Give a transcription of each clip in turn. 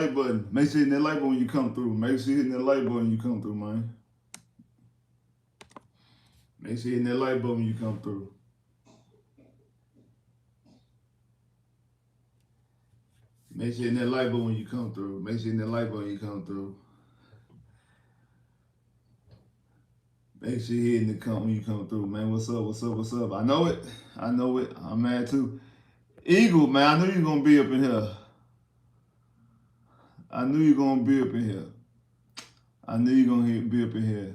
like button. Make sure you hit that like button when you come through. Make sure you hit that like button when you come through, man. Make sure you hit that like button when you come through. Make sure you hit that like button when you come through. Make sure you hit that like button when you come through. Make sure you hit the come when you come through, man. What's up? What's up? What's up? I know it. I know it. I'm mad too. Eagle, man. I knew you were gonna be up in here. I knew you were gonna be up in here. I knew you were gonna be up in here.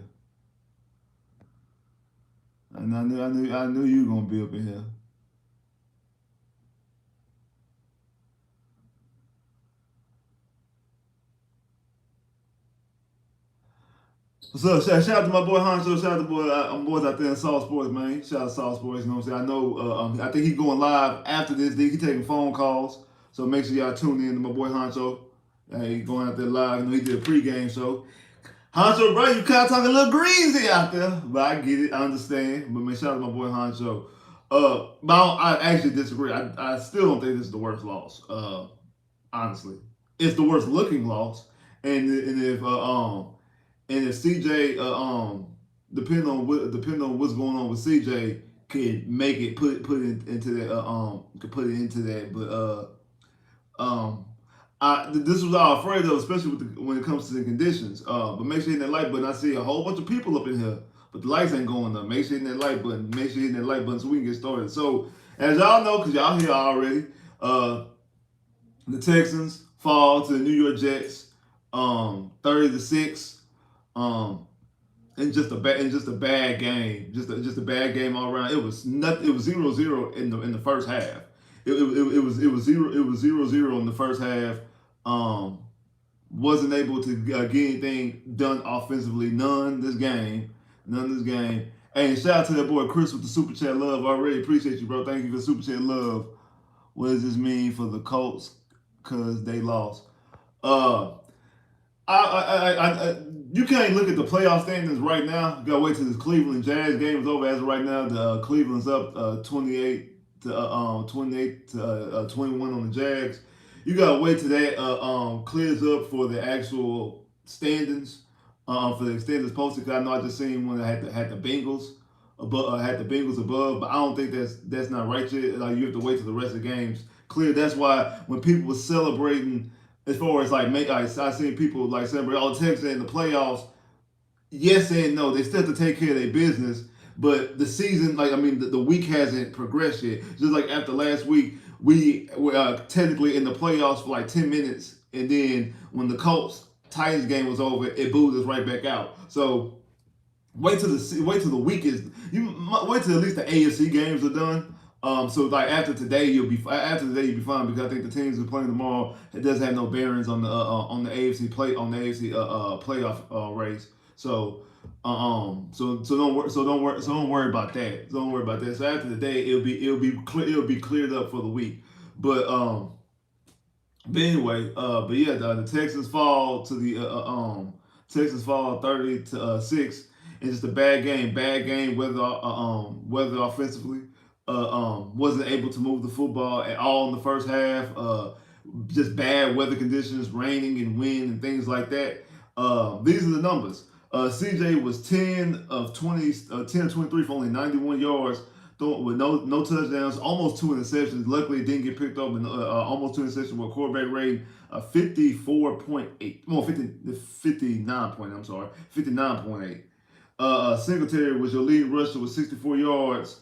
And I knew you were gonna be up in here. What's up? Shout out to my boy Honcho. Shout out to boys out there in South Sports, man. Shout out to South Sports. You know what I'm saying? I know. I think he's going live after this. He taking phone calls, so make sure y'all tune in to my boy Honcho. He going out there live. You know, he did a pregame show. Honcho, bro, you kind of talking a little greasy out there, but I get it. I understand. But man, shout out to my boy Honcho. But I actually disagree. I still don't think this is the worst loss. Honestly, it's the worst looking loss. And if CJ, depending on what's going on with CJ, could make it put it into that could put it into that. This was all afraid of, especially when it comes to the conditions. But make sure you hit that like button. I see a whole bunch of people up in here, but the lights ain't going up. Make sure you hit that like button. Make sure you hit that like button so we can get started. So as y'all know, because y'all here already, the Texans fall to the New York Jets, 30-6. Um, and just a bad game, just a bad game all around. It was nothing. It was 0-0 in the first half. It was 0-0 in the first half. Um, wasn't able to get anything done offensively. None this game. Hey, shout out to that boy Chris with the super chat love. I already appreciate you, bro. Thank you for the super chat love. What does this mean for the Colts? Cause they lost. Uh, you can't look at the playoff standings right now. You gotta wait till this Cleveland Jazz game is over. As of right now, the Cleveland's up 28 to 21 on the Jags. You gotta wait till that clears up for the actual standings. For the standings posted. Cause I know I just seen one that had the Bengals above, but I don't think that's not right yet. Like you have to wait till the rest of the games clear. That's why when people were celebrating as far as like I seen people like celebrate all the Texans in the playoffs. Yes and no, they still have to take care of their business. But the season, like I mean, the week hasn't progressed yet. Just like after last week, we were technically in the playoffs for like 10 minutes, and then when the Colts Titans game was over, it booed us right back out. So wait till the week is wait till at least the AFC games are done. So like you'll be fine because I think the teams that are playing tomorrow it doesn't have no bearings on the AFC playoff race. Don't worry about that. Don't worry about that. So after the day, it'll be cleared up for the week. But but anyway, but yeah, the Texans fall to the Texans fall 30-6. It's just a bad game. Bad game. Whether offensively, wasn't able to move the football at all in the first half. Just bad weather conditions, raining and wind and things like that. These are the numbers. CJ was 10 of 20, 10 of 23 for only 91 yards, with no touchdowns, almost two interceptions. Luckily, it didn't get picked up, and almost two interceptions with a quarterback rating of 54.8. Well, 59 point. I'm sorry, 59.8. Singletary was your lead rusher with 64 yards.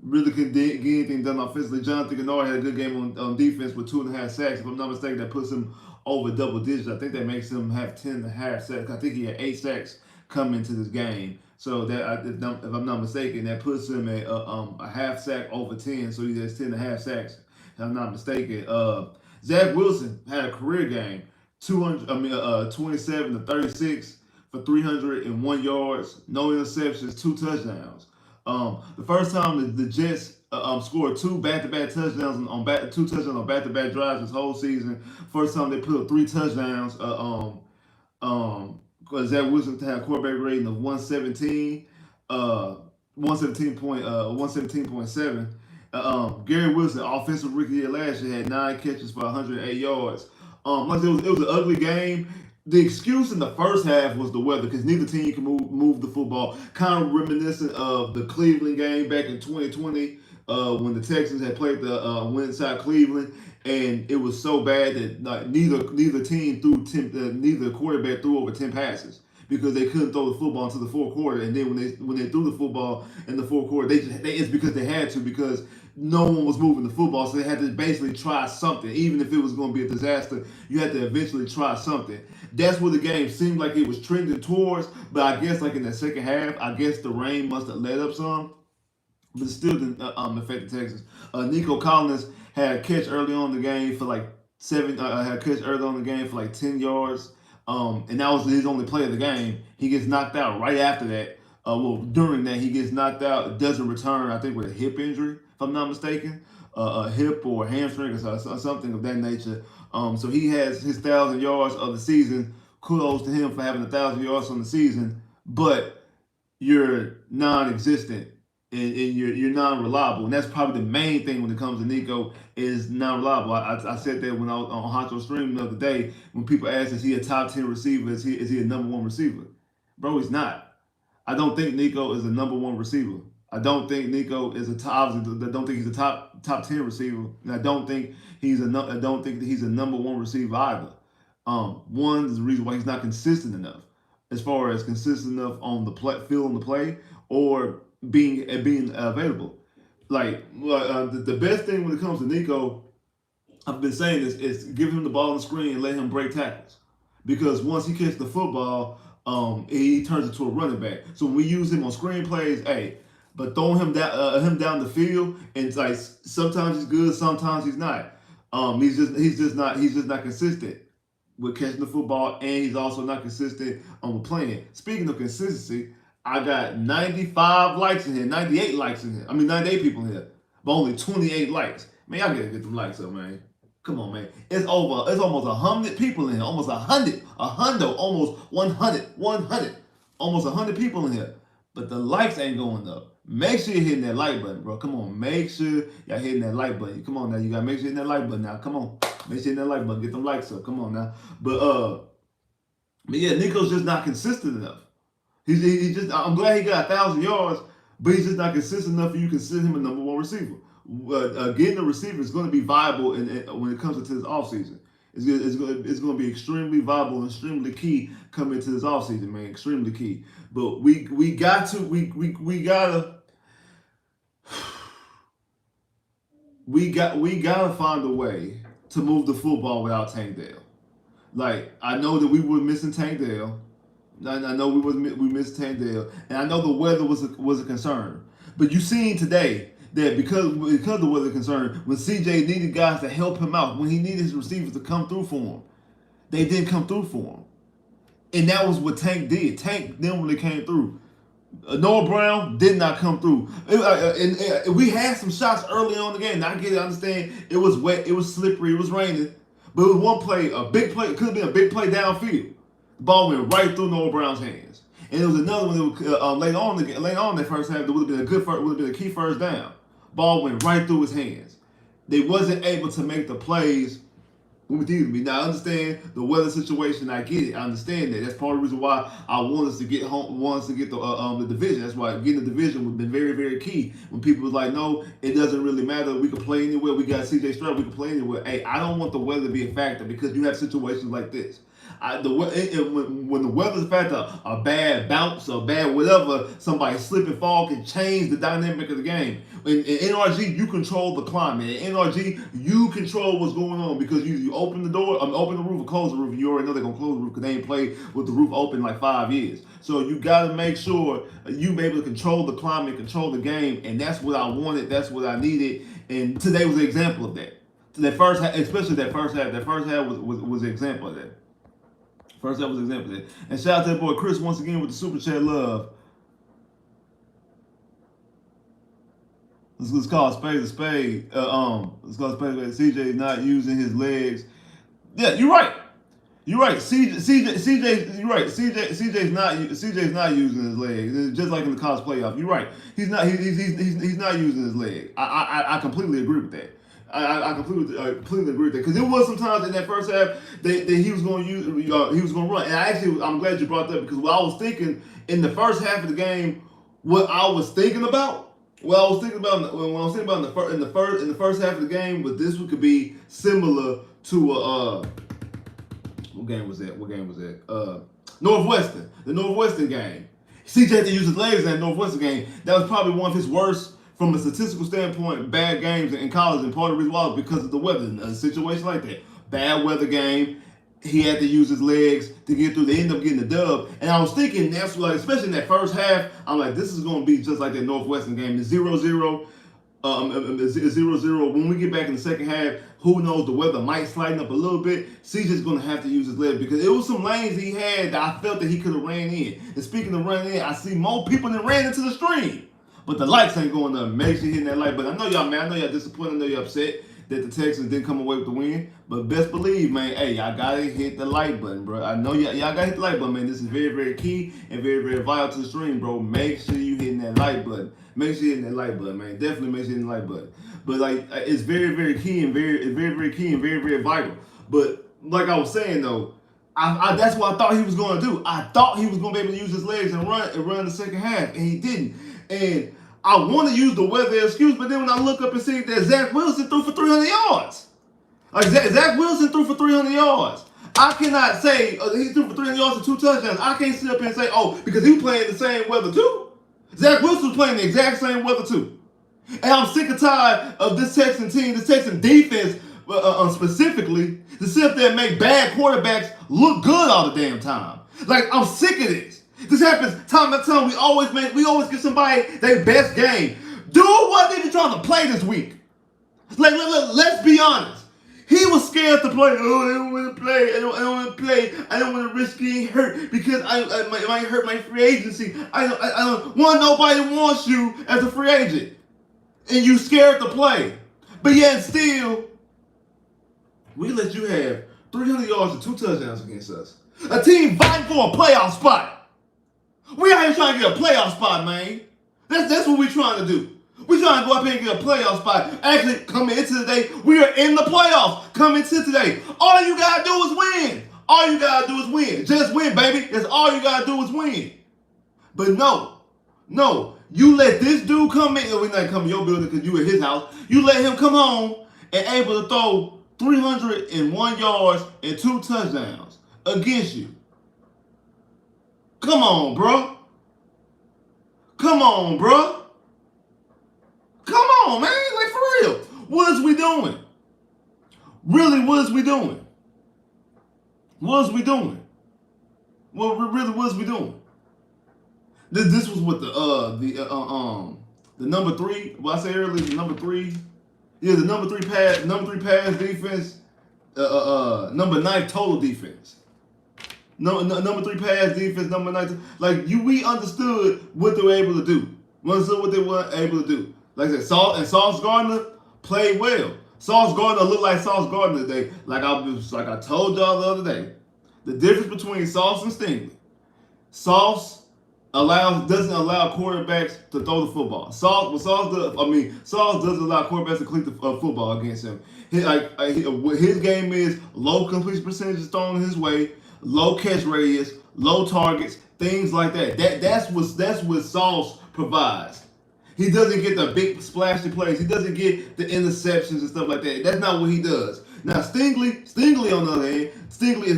Really couldn't get anything done offensively. Jonathan Gennard had a good game on defense with 2.5 sacks. If I'm not mistaken, that puts him over double digits. I think that makes him have 10.5 sacks. I think he had 8 sacks coming into this game. So if I'm not mistaken, that puts him at a half sack over 10. So he has 10.5 sacks. If I'm not mistaken. Zach Wilson had a career game, 27 to 36 for 301 yards, no interceptions, 2 touchdowns. The first time the Jets scored two back-to-back touchdowns two touchdowns on back-to-back drives this whole season. First time they put up 3 touchdowns. Zach Wilson had a quarterback rating of 117, 117.7. Gary Wilson, offensive rookie year last year, had 9 catches for 108 yards. Like it was an ugly game. The excuse in the first half was the weather because neither team can move the football. Kind of reminiscent of the Cleveland game back in 2020 when the Texans had played the went inside Cleveland, and it was so bad that like, neither team neither quarterback threw over 10 passes because they couldn't throw the football into the fourth quarter. And then when they threw the football in the fourth quarter, it's because they had to because no one was moving the football, so they had to basically try something. Even if it was going to be a disaster, you had to eventually try something. That's what the game seemed like it was trending towards. But I guess like in the second half, I guess the rain must have let up some, but it still didn't affect the Texans. Nico Collins had a catch early on in the game for like had a catch early on in the game for like 10 yards, and that was his only play of the game. He gets knocked out right after that. During that, he gets knocked out, doesn't return, I think, with a hip injury, if I'm not mistaken, a hip or a hamstring or something of that nature. So he has his 1,000 yards of the season. Kudos to him for having 1,000 yards on the season, but you're non-existent and you're non-reliable, and that's probably the main thing when it comes to Nico is non-reliable. I said that when I was on Honcho Stream the other day when people asked, is he a top 10 receiver? Is he a number one receiver? Bro, he's not. I don't think Nico is a number one receiver. I don't think Nico is a top. I don't think he's a top 10 receiver, and I don't think I don't think that he's a number one receiver either. One is the reason why he's not consistent enough, as far as consistent enough on the field on the play or being available. Like the best thing when it comes to Nico, I've been saying is give him the ball on the screen and let him break tackles, because once he catches the football, he turns into a running back. So when we use him on screen plays, hey, but throwing him down the field, and it's like sometimes he's good, sometimes he's not. He's just not consistent with catching the football, and he's also not consistent with playing. Speaking of consistency, I got 95 likes in here, 98 likes in here. I mean 98 people in here, but only 28 likes. Man, y'all gotta get them likes up, man. Come on, man. It's almost 100 people in here. Almost 100. Almost 100. Almost 100 people in here. But the likes ain't going up. Make sure you're hitting that like button, bro. Come on. Make sure y'all hitting that like button. Come on now. You gotta make sure you're hitting that like button now. Come on. Make sure you're hitting that like button. Get them likes up. Come on now. But yeah, Nico's just not consistent enough. He just I'm glad he got 1,000 yards, but he's just not consistent enough for you to consider him a number one receiver. Getting a receiver is going to be viable when it comes into this offseason. It's going to be extremely viable and extremely key coming into this offseason, man. Extremely key. But we gotta find a way to move the football without Tank Dell. Like, I know that we were missing Tank Dell. I know we missed Tank Dell, and I know the weather was a concern. But you seen today that because of the weather concern, when CJ needed guys to help him out, when he needed his receivers to come through for him, they didn't come through for him. And that was what Tank did. Tank then when they came through. Noah Brown did not come through. And we had some shots early on in the game. Now I get it, I understand. It was wet, it was slippery, it was raining. But it was one play, a big play, it could have been a big play downfield. The ball went right through Noah Brown's hands. And there was another one that later on in that first half that would have been a key first down. Ball went right through his hands. They wasn't able to make the plays when we needed to be. Now I understand the weather situation. I get it. I understand that. That's part of the reason why I want us to get the division. That's why getting the division would have been very, very key. When people was like, no, it doesn't really matter. We can play anywhere. We got CJ Stroud. We can play anywhere. Hey, I don't want the weather to be a factor because you have situations like this. When the weather's a factor, a bad bounce, a bad whatever, somebody slip and fall can change the dynamic of the game. In NRG, you control the climate. In NRG, you control what's going on because you open the door, open the roof or close the roof. You already know they're gonna close the roof because they ain't played with the roof open like 5 years. So you got to make sure you be able to control the climate, control the game, and that's what I wanted. That's what I needed. And today was an example of that. That first half, especially that first half. That first half was an example of that. First half was an example of that. And shout out to that boy Chris once again with the super chat love. Let's call a spade a spade. Let's call a spade a spade. CJ not using his legs. Yeah, you're right. You're right. CJ. You're right. CJ's not using his legs. Just like in the college playoff. You're right. He's not. He's not using his leg. I completely agree with that. I completely agree with that, because there was some times in that first half that he was going to use, he was going to run. And I'm glad you brought that, because what I was thinking in the first half of the game, what I was thinking about in the first half of the game, but this one could be similar to what game was that? Northwestern, the Northwestern game. CJ had to use his legs in that Northwestern game. That was probably one of his worst, from a statistical standpoint, bad games in college, and part of the reason why was because of the weather. In a situation like that, bad weather game, he had to use his legs to get through. They ended up getting the dub, and I was thinking that's like, especially in that first half, I'm like, this is going to be just like that Northwestern game, the 0-0. 0-0. When we get back in the second half, who knows? The weather might sliden up a little bit. CJ's going to have to use his leg, because it was some lanes he had that I felt that he could have ran in. And speaking of running in, I see more people than ran into the stream. But the lights ain't going up. Make sure you're hitting that like button. I know y'all mad. I know y'all disappointed. I know y'all upset that the Texans didn't come away with the win. But best believe, man, hey, y'all got to hit the like button, bro. I know y'all got to hit the like button, man. This is very, very key and very, very vital to the stream, bro. Make sure you hitting that like button. Make sure you're hitting that like button, man. Definitely make sure you're hitting the like button. But, like, it's very, very key and very, very vital. But, like I was saying, though, that's what I thought he was going to do. I thought he was going to be able to use his legs and run the second half, and he didn't. And I want to use the weather excuse, but then when I look up and see that Zach Wilson threw for 300 yards. Like, Zach Wilson threw for 300 yards. I cannot say he threw for 300 yards and 2 touchdowns. I can't sit up here and say, oh, because he was playing the same weather too. Zach Wilson was playing the exact same weather too. And I'm sick and tired of this Texan team, this Texan defense specifically, to sit up there and make bad quarterbacks look good all the damn time. Like, I'm sick of this. This happens time after time. We always get somebody their best game. Dude wasn't even trying to play this week. Like, let's be honest. He was scared to play. Oh, I don't want to play. I don't want to play. I don't want to risk getting hurt because it might hurt my free agency. I don't want. Nobody wants you as a free agent, and you scared to play. But yet still, we let you have 300 yards and 2 touchdowns against us. A team fighting for a playoff spot. We out here trying to get a playoff spot, man. That's what we're trying to do. We're trying to go up here and get a playoff spot. Actually, coming into today, we are in the playoffs. Coming into today. All you got to do is win. All you got to do is win. Just win, baby. That's all you got to do is win. But no. You let this dude come in. We're not coming to your building because you at his house. You let him come home and able to throw 301 yards and 2 touchdowns against you. Come on, bro. Come on, man. Like, for real. What is we doing? Really, what is we doing? What is we doing? Well, really, what is we doing? This was with the number 3. What I said earlier, the number 3. Yeah, the number 3 pass defense. Number 9 total defense. Number 3 pass defense, number 9. Like, we understood what they were able to do. We understood what they were able to do. Like I said, Sauce Gardner played well. Sauce Gardner looked like Sauce Gardner today. Like I told y'all the other day. The difference between Sauce and Stingley. Sauce doesn't allow quarterbacks to throw the football. Sauce does allow quarterbacks to complete the football against him. His game is low completion percentages thrown his way, low catch radius, low targets, things like that. That's what Sauce provides. He doesn't get the big splashy plays. He doesn't get the interceptions and stuff like that. That's not what he does. Now Stingley on the other hand, Stingley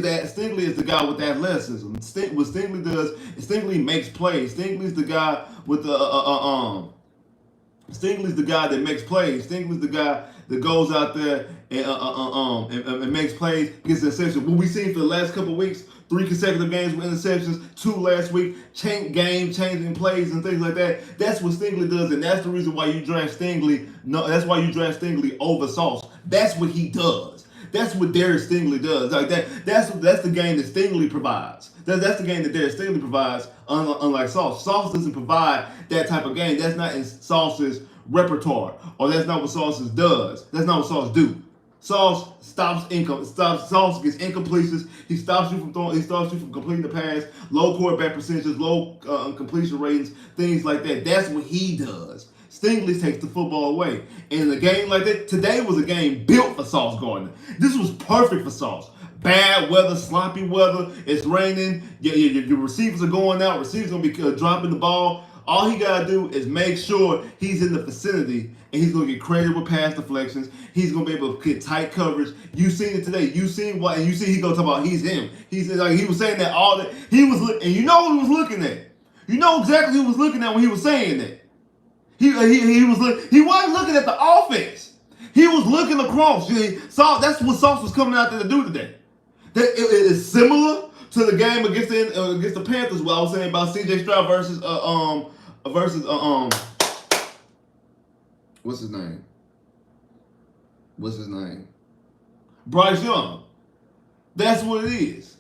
is the guy with athleticism. What Stingley does is Stingley makes plays. Stingley's the guy with Stingley's the guy that makes plays. Stingley's the guy that goes out there and makes plays, gets interceptions. What we've seen for the last couple of weeks, 3 consecutive games with interceptions, 2 last week, game-changing plays and things like that. That's what Stingley does, and that's the reason why you draft Stingley. No, that's why you draft Stingley over Sauce. That's what he does. That's what Derek Stingley does. Like that's the game that Stingley provides. That's the game that Derek Stingley provides, unlike Sauce. Sauce doesn't provide that type of game. That's not in Sauce's repertoire, or that's not what Sauce does. That's not what Sauce do. Sauce Sauce gets incompletions. He stops you from completing the pass. Low quarterback percentages, low completion ratings, things like that. That's what he does. Stingley takes the football away. And in a game like that, today was a game built for Sauce Gardner. This was perfect for Sauce. Bad weather, sloppy weather, it's raining, your receivers are going out, receivers going to be dropping the ball. All he got to do is make sure he's in the vicinity, and he's going to get credited with pass deflections. He's going to be able to get tight coverage. You seen it today. You seen what, and you see he's going to talk about he's him. He's like, he was saying that all that. He was, and you know what he was looking at. You know exactly who he was looking at when he was saying that. He wasn't looking at the offense. He was looking across. That's what Sauce was coming out there to do today. It is similar to the game against the Panthers. What I was saying about C.J. Stroud versus what's his name? Bryce Young. That's what it is.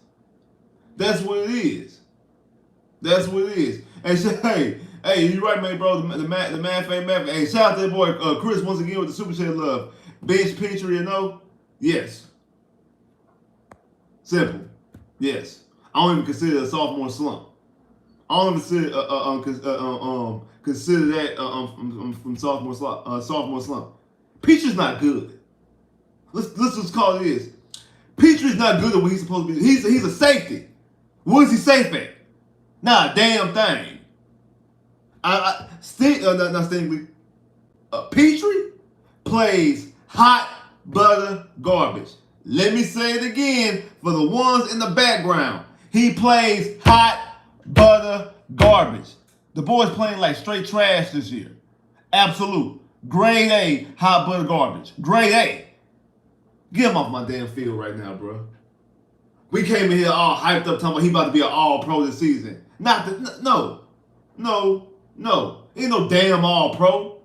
And hey, you right, man, bro. The math ain't math. Hey, shout out to that boy Chris once again with the super chat love. Bench Petrie, you know? Yes. Simple. Yes. I don't even consider it a sophomore slump. I don't even consider that from sophomore slump. Petrie's not good. Let's just call it this. Petrie's not good at what he's supposed to be. He's a safety. What is he safe at? Not a damn thing. Not Stingley. Petrie plays hot butter garbage. Let me say it again for the ones in the background. He plays hot butter garbage. The boy's playing like straight trash this year. Absolute. Grade A hot butter garbage. Grade A. Get him off my damn field right now, bro. We came in here all hyped up talking about he about to be an all-pro this season. No. Ain't no damn all-pro.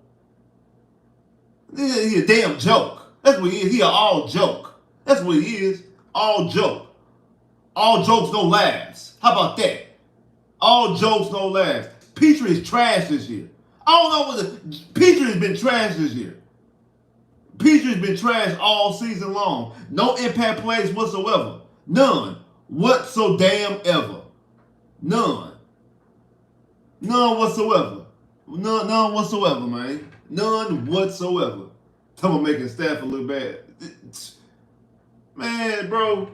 He a damn joke. That's what he is. He an all joke. That's what he is. All joke. All jokes, no laughs. How about that? All jokes, no laughs. Petrie is trash this year. I don't know what Petrie has been trash this year. Petrie's been trash all season long. No impact plays whatsoever. None. Whatsoever. None. None whatsoever. None whatsoever, man. None whatsoever. Talking about making Stafford look bad. Man, bro.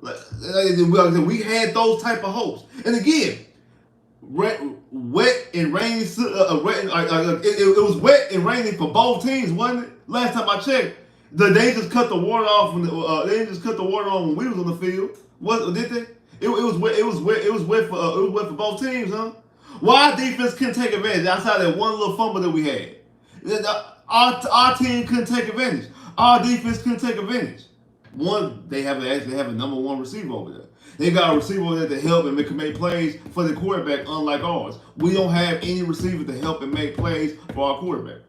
We had those type of hopes. And again, wet and rainy. It was wet and rainy for both teams, wasn't it? Last time I checked, they just cut the water off. They didn't just cut the water on when we was on the field. Did they? It was wet. It was wet for both teams, huh? Why our defense couldn't take advantage outside that one little fumble that we had? Our team couldn't take advantage. Our defense couldn't take advantage. One, they actually have a number one receiver over there. They got a receiver over there to help and make plays for the quarterback, unlike ours. We don't have any receiver to help and make plays for our quarterback.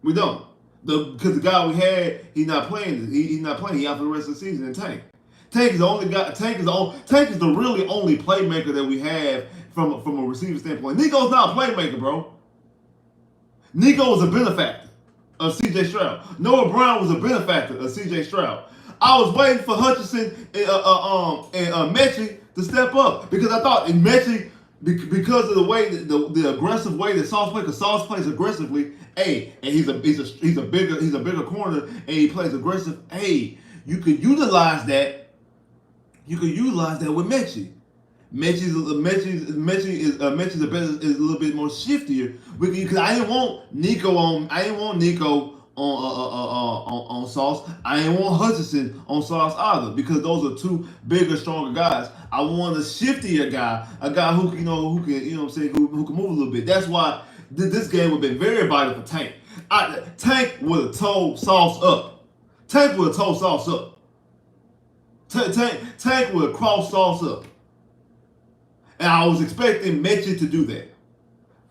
We don't. Because the guy we had, he's not playing. He's not playing. He's out for the rest of the season. And Tank is the only guy. Tank is the really only playmaker that we have from a receiver standpoint. Nico's not a playmaker, bro. Nico was a benefactor of C.J. Stroud. Noah Brown was a benefactor of C.J. Stroud. I was waiting for Hutchinson and Mechie to step up because I thought in Mechie, because of the way the aggressive way that Sauce plays, because Sauce plays aggressively. And he's a bigger corner, and he plays aggressive. You could utilize that. You could utilize that with Mechie. Mechie is a little bit more shiftier because I didn't want Nico on Sauce. I didn't want Hutchinson on Sauce either because those are two bigger, stronger guys. I want a shiftier guy, a guy who can move a little bit. That's why this game would have been very vital for Tank. Tank would have told Sauce up. Tank would have crossed Sauce up. And I was expecting Mechie to do that.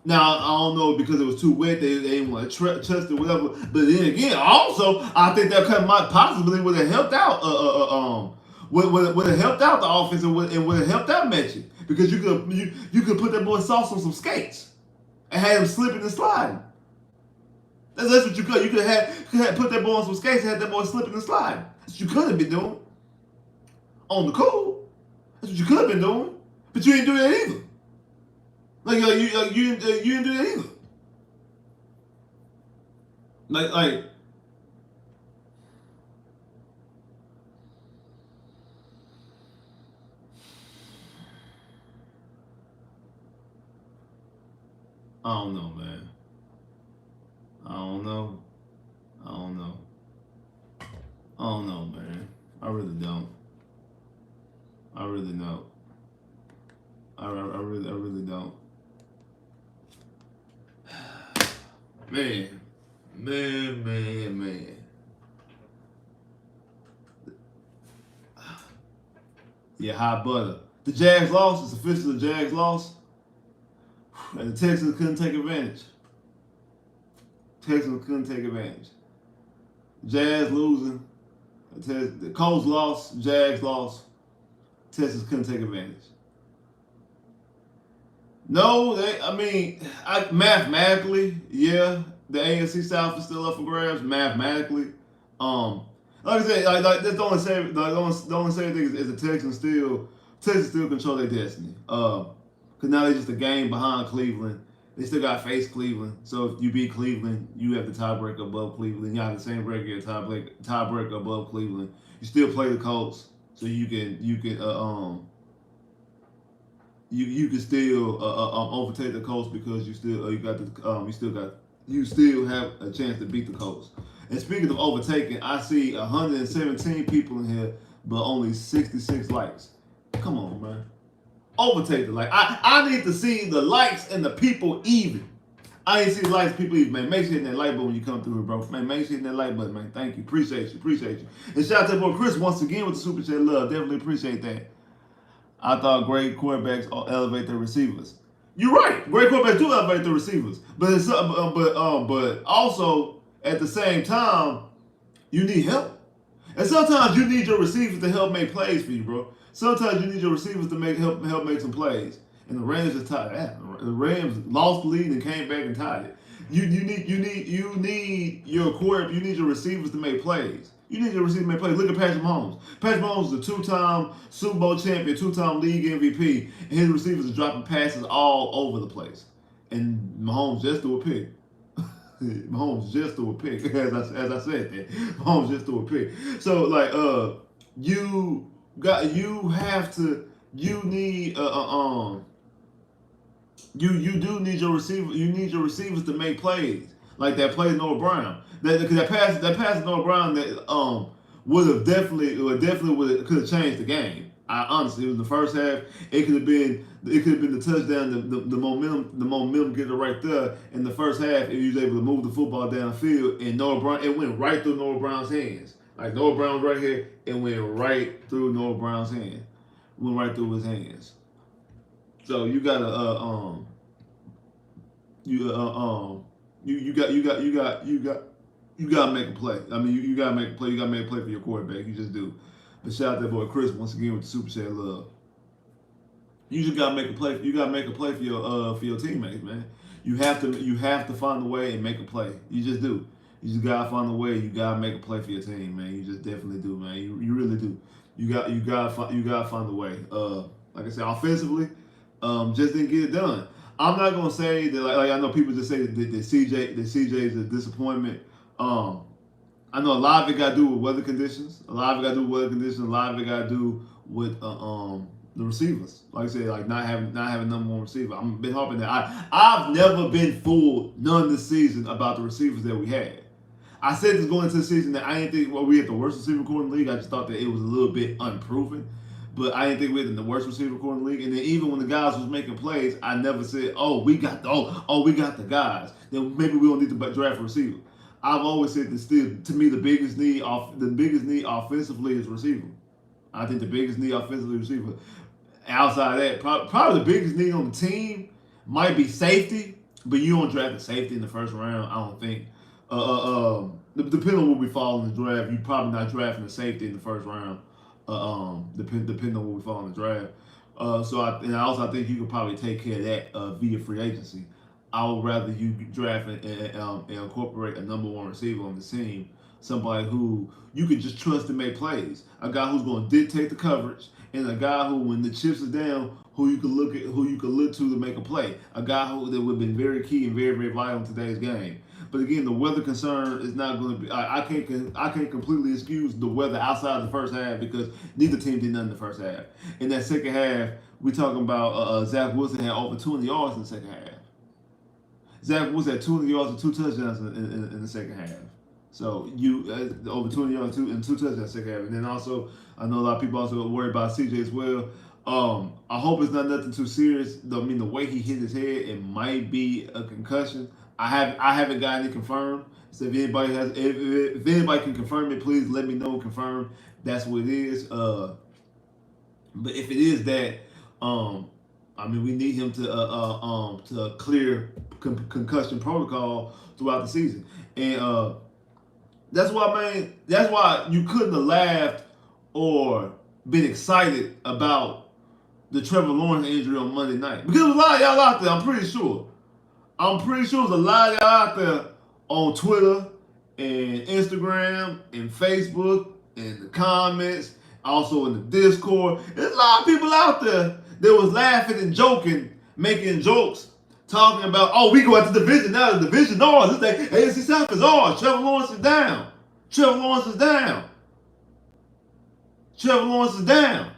Now, I don't know because it was too wet, they didn't want to trust it, whatever. But then again, also, I think that possibly would have helped out would have helped out the offense and would have helped out Mechie. Because you could put that boy Sauce on some skates and had him slipping and sliding. That's what you could. You could have put that boy on some skates and had that boy slipping and sliding. That's what you could have been doing. On the cool. That's what you could have been doing. But you didn't do that either. You didn't do that either. like I don't know, man. I don't know. I don't know. I don't know, man. I really don't. I really don't. I really don't. Man, man. Yeah, hot butter. The Jags lost. It's official. The Jags lost, and the Texans couldn't take advantage. Texans couldn't take advantage. Jazz losing. The Colts lost. Jags lost. Texans couldn't take advantage. No, I mean, mathematically, yeah, the AFC South is still up for grabs. Mathematically, um, like I said, that's the only saving thing is the Texans still control their destiny. Cause now they're just a game behind Cleveland. They still got to face Cleveland. So if you beat Cleveland, you have the tiebreaker above Cleveland. You have the same record, tiebreaker above Cleveland. You still play the Colts, so you can still overtake the Colts because you still have a chance to beat the Colts. And speaking of overtaking, I see 117 people in here, but only 66 likes. Come on, man. Overtake the like. I need to see the likes and the people even. I need to see the likes, people even, man. Make sure you hit that like button when you come through here, bro. Man, make sure you hit that like button, man. Thank you. Appreciate you. And shout out to boy Chris once again with the super chat love. Definitely appreciate that. I thought great quarterbacks elevate their receivers. You're right. Great quarterbacks do elevate their receivers, but also at the same time, you need help. And sometimes you need your receivers to help make plays for you, bro. Sometimes you need your receivers to help make some plays. And the Rams just tied that. The Rams lost the lead and came back and tied it. You need your receivers to make plays. You need your receivers to make plays. Look at Patrick Mahomes. Patrick Mahomes is a two-time Super Bowl champion, two-time league MVP, and his receivers are dropping passes all over the place. And Mahomes just threw a pick. Mahomes just threw a pick. As I said that, Mahomes just threw a pick. So you do need your receiver. You need your receivers to make plays like that play to Noah Brown. That pass to Noah Brown that could have changed the game. Honestly, it was the first half. It could have been the touchdown, the momentum getting it right there in the first half. If he was able to move the football downfield and Noah Brown, it went right through Noah Brown's hands. Like Noah Brown's right here, it went right through Noah Brown's hand. Went right through his hands. So you gotta you gotta make a play. I mean you gotta make a play. You gotta make a play for your quarterback. You just do. But shout out that boy Chris once again with the super chat love. You just gotta make a play. You gotta make a play for your teammates, man. You have to find a way and make a play. You just do. You just gotta find a way. You gotta make a play for your team, man. You just definitely do, man. You really do. You gotta find a way. Like I said, offensively, just didn't get it done. I'm not gonna say that like I know people just say that CJ is a disappointment. I know a lot of it got to do with weather conditions. A lot of it got to do with weather conditions. A lot of it got to do with the receivers. Like I said, like not having number one receiver. I've been hoping that I've never been fooled none this season about the receivers that we had. I said this going into the season that I didn't think we had the worst receiver core in the league. I just thought that it was a little bit unproven. But I didn't think we had the worst receiver core in the league. And then even when the guys was making plays, I never said, we got the guys. Then maybe we don't need to draft a receiver. I've always said that still, to me, the biggest need offensively is receiver. I think the biggest need offensively is receiver. Outside of that, probably the biggest need on the team might be safety, but you don't draft a safety in the first round, I don't think. Depending on where we fall in the draft, you're probably not drafting a safety in the first round. Depending on where we fall in the draft. I think you could probably take care of that via free agency. I would rather you draft and incorporate a number one receiver on the team, somebody who you can just trust to make plays, a guy who's going to dictate the coverage, and a guy who, when the chips are down, who you can look to make a play, a guy that would have been very key and very very vital in today's game. But again, the weather concern is not going to be. I can't completely excuse the weather outside of the first half because neither team did nothing in the first half. In that second half, we talking about Zach Wilson had over 200 yards in the second half. Zach Wilson had 200 yards and 2 touchdowns in the second half. So you over 200 yards and two touchdowns in the second half, and then also I know a lot of people also worried about CJ as well. I hope it's not nothing too serious. I mean, the way he hit his head, it might be a concussion. I haven't got any confirmed. So if anybody can confirm it, please let me know. Confirm that's what it is. But if it is that, I mean, we need him to clear concussion protocol throughout the season, and that's why, man. That's why you couldn't have laughed or been excited about the Trevor Lawrence injury on Monday night because there's a lot of y'all out there. I'm pretty sure. There's a lot of y'all out there on Twitter and Instagram and Facebook and the comments, also in the Discord. There's a lot of people out there that was laughing and joking, making jokes, talking about, oh, we go out to the division now. The division ours. This thing, AFC South is ours. Trevor Lawrence is down. Trevor Lawrence is down. Trevor Lawrence is down.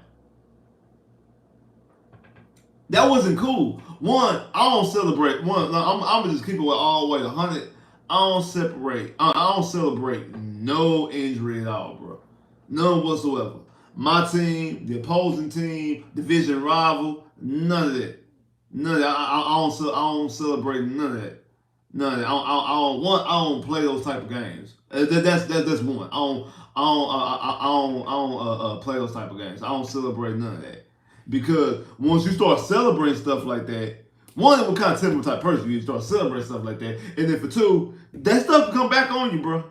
That wasn't cool. One, I don't celebrate. I'm gonna just keep it all the way to 100. I don't celebrate no injury at all, bro. None whatsoever. My team, the opposing team, division rival, none of that. None of that. I don't celebrate none of that. None of that. I don't play those type of games. That's one. I don't play those type of games. I don't celebrate none of that. Because once you start celebrating stuff like that, one, what kind of typical type person you start celebrating stuff like that, and then for two, that stuff come back on you, bro.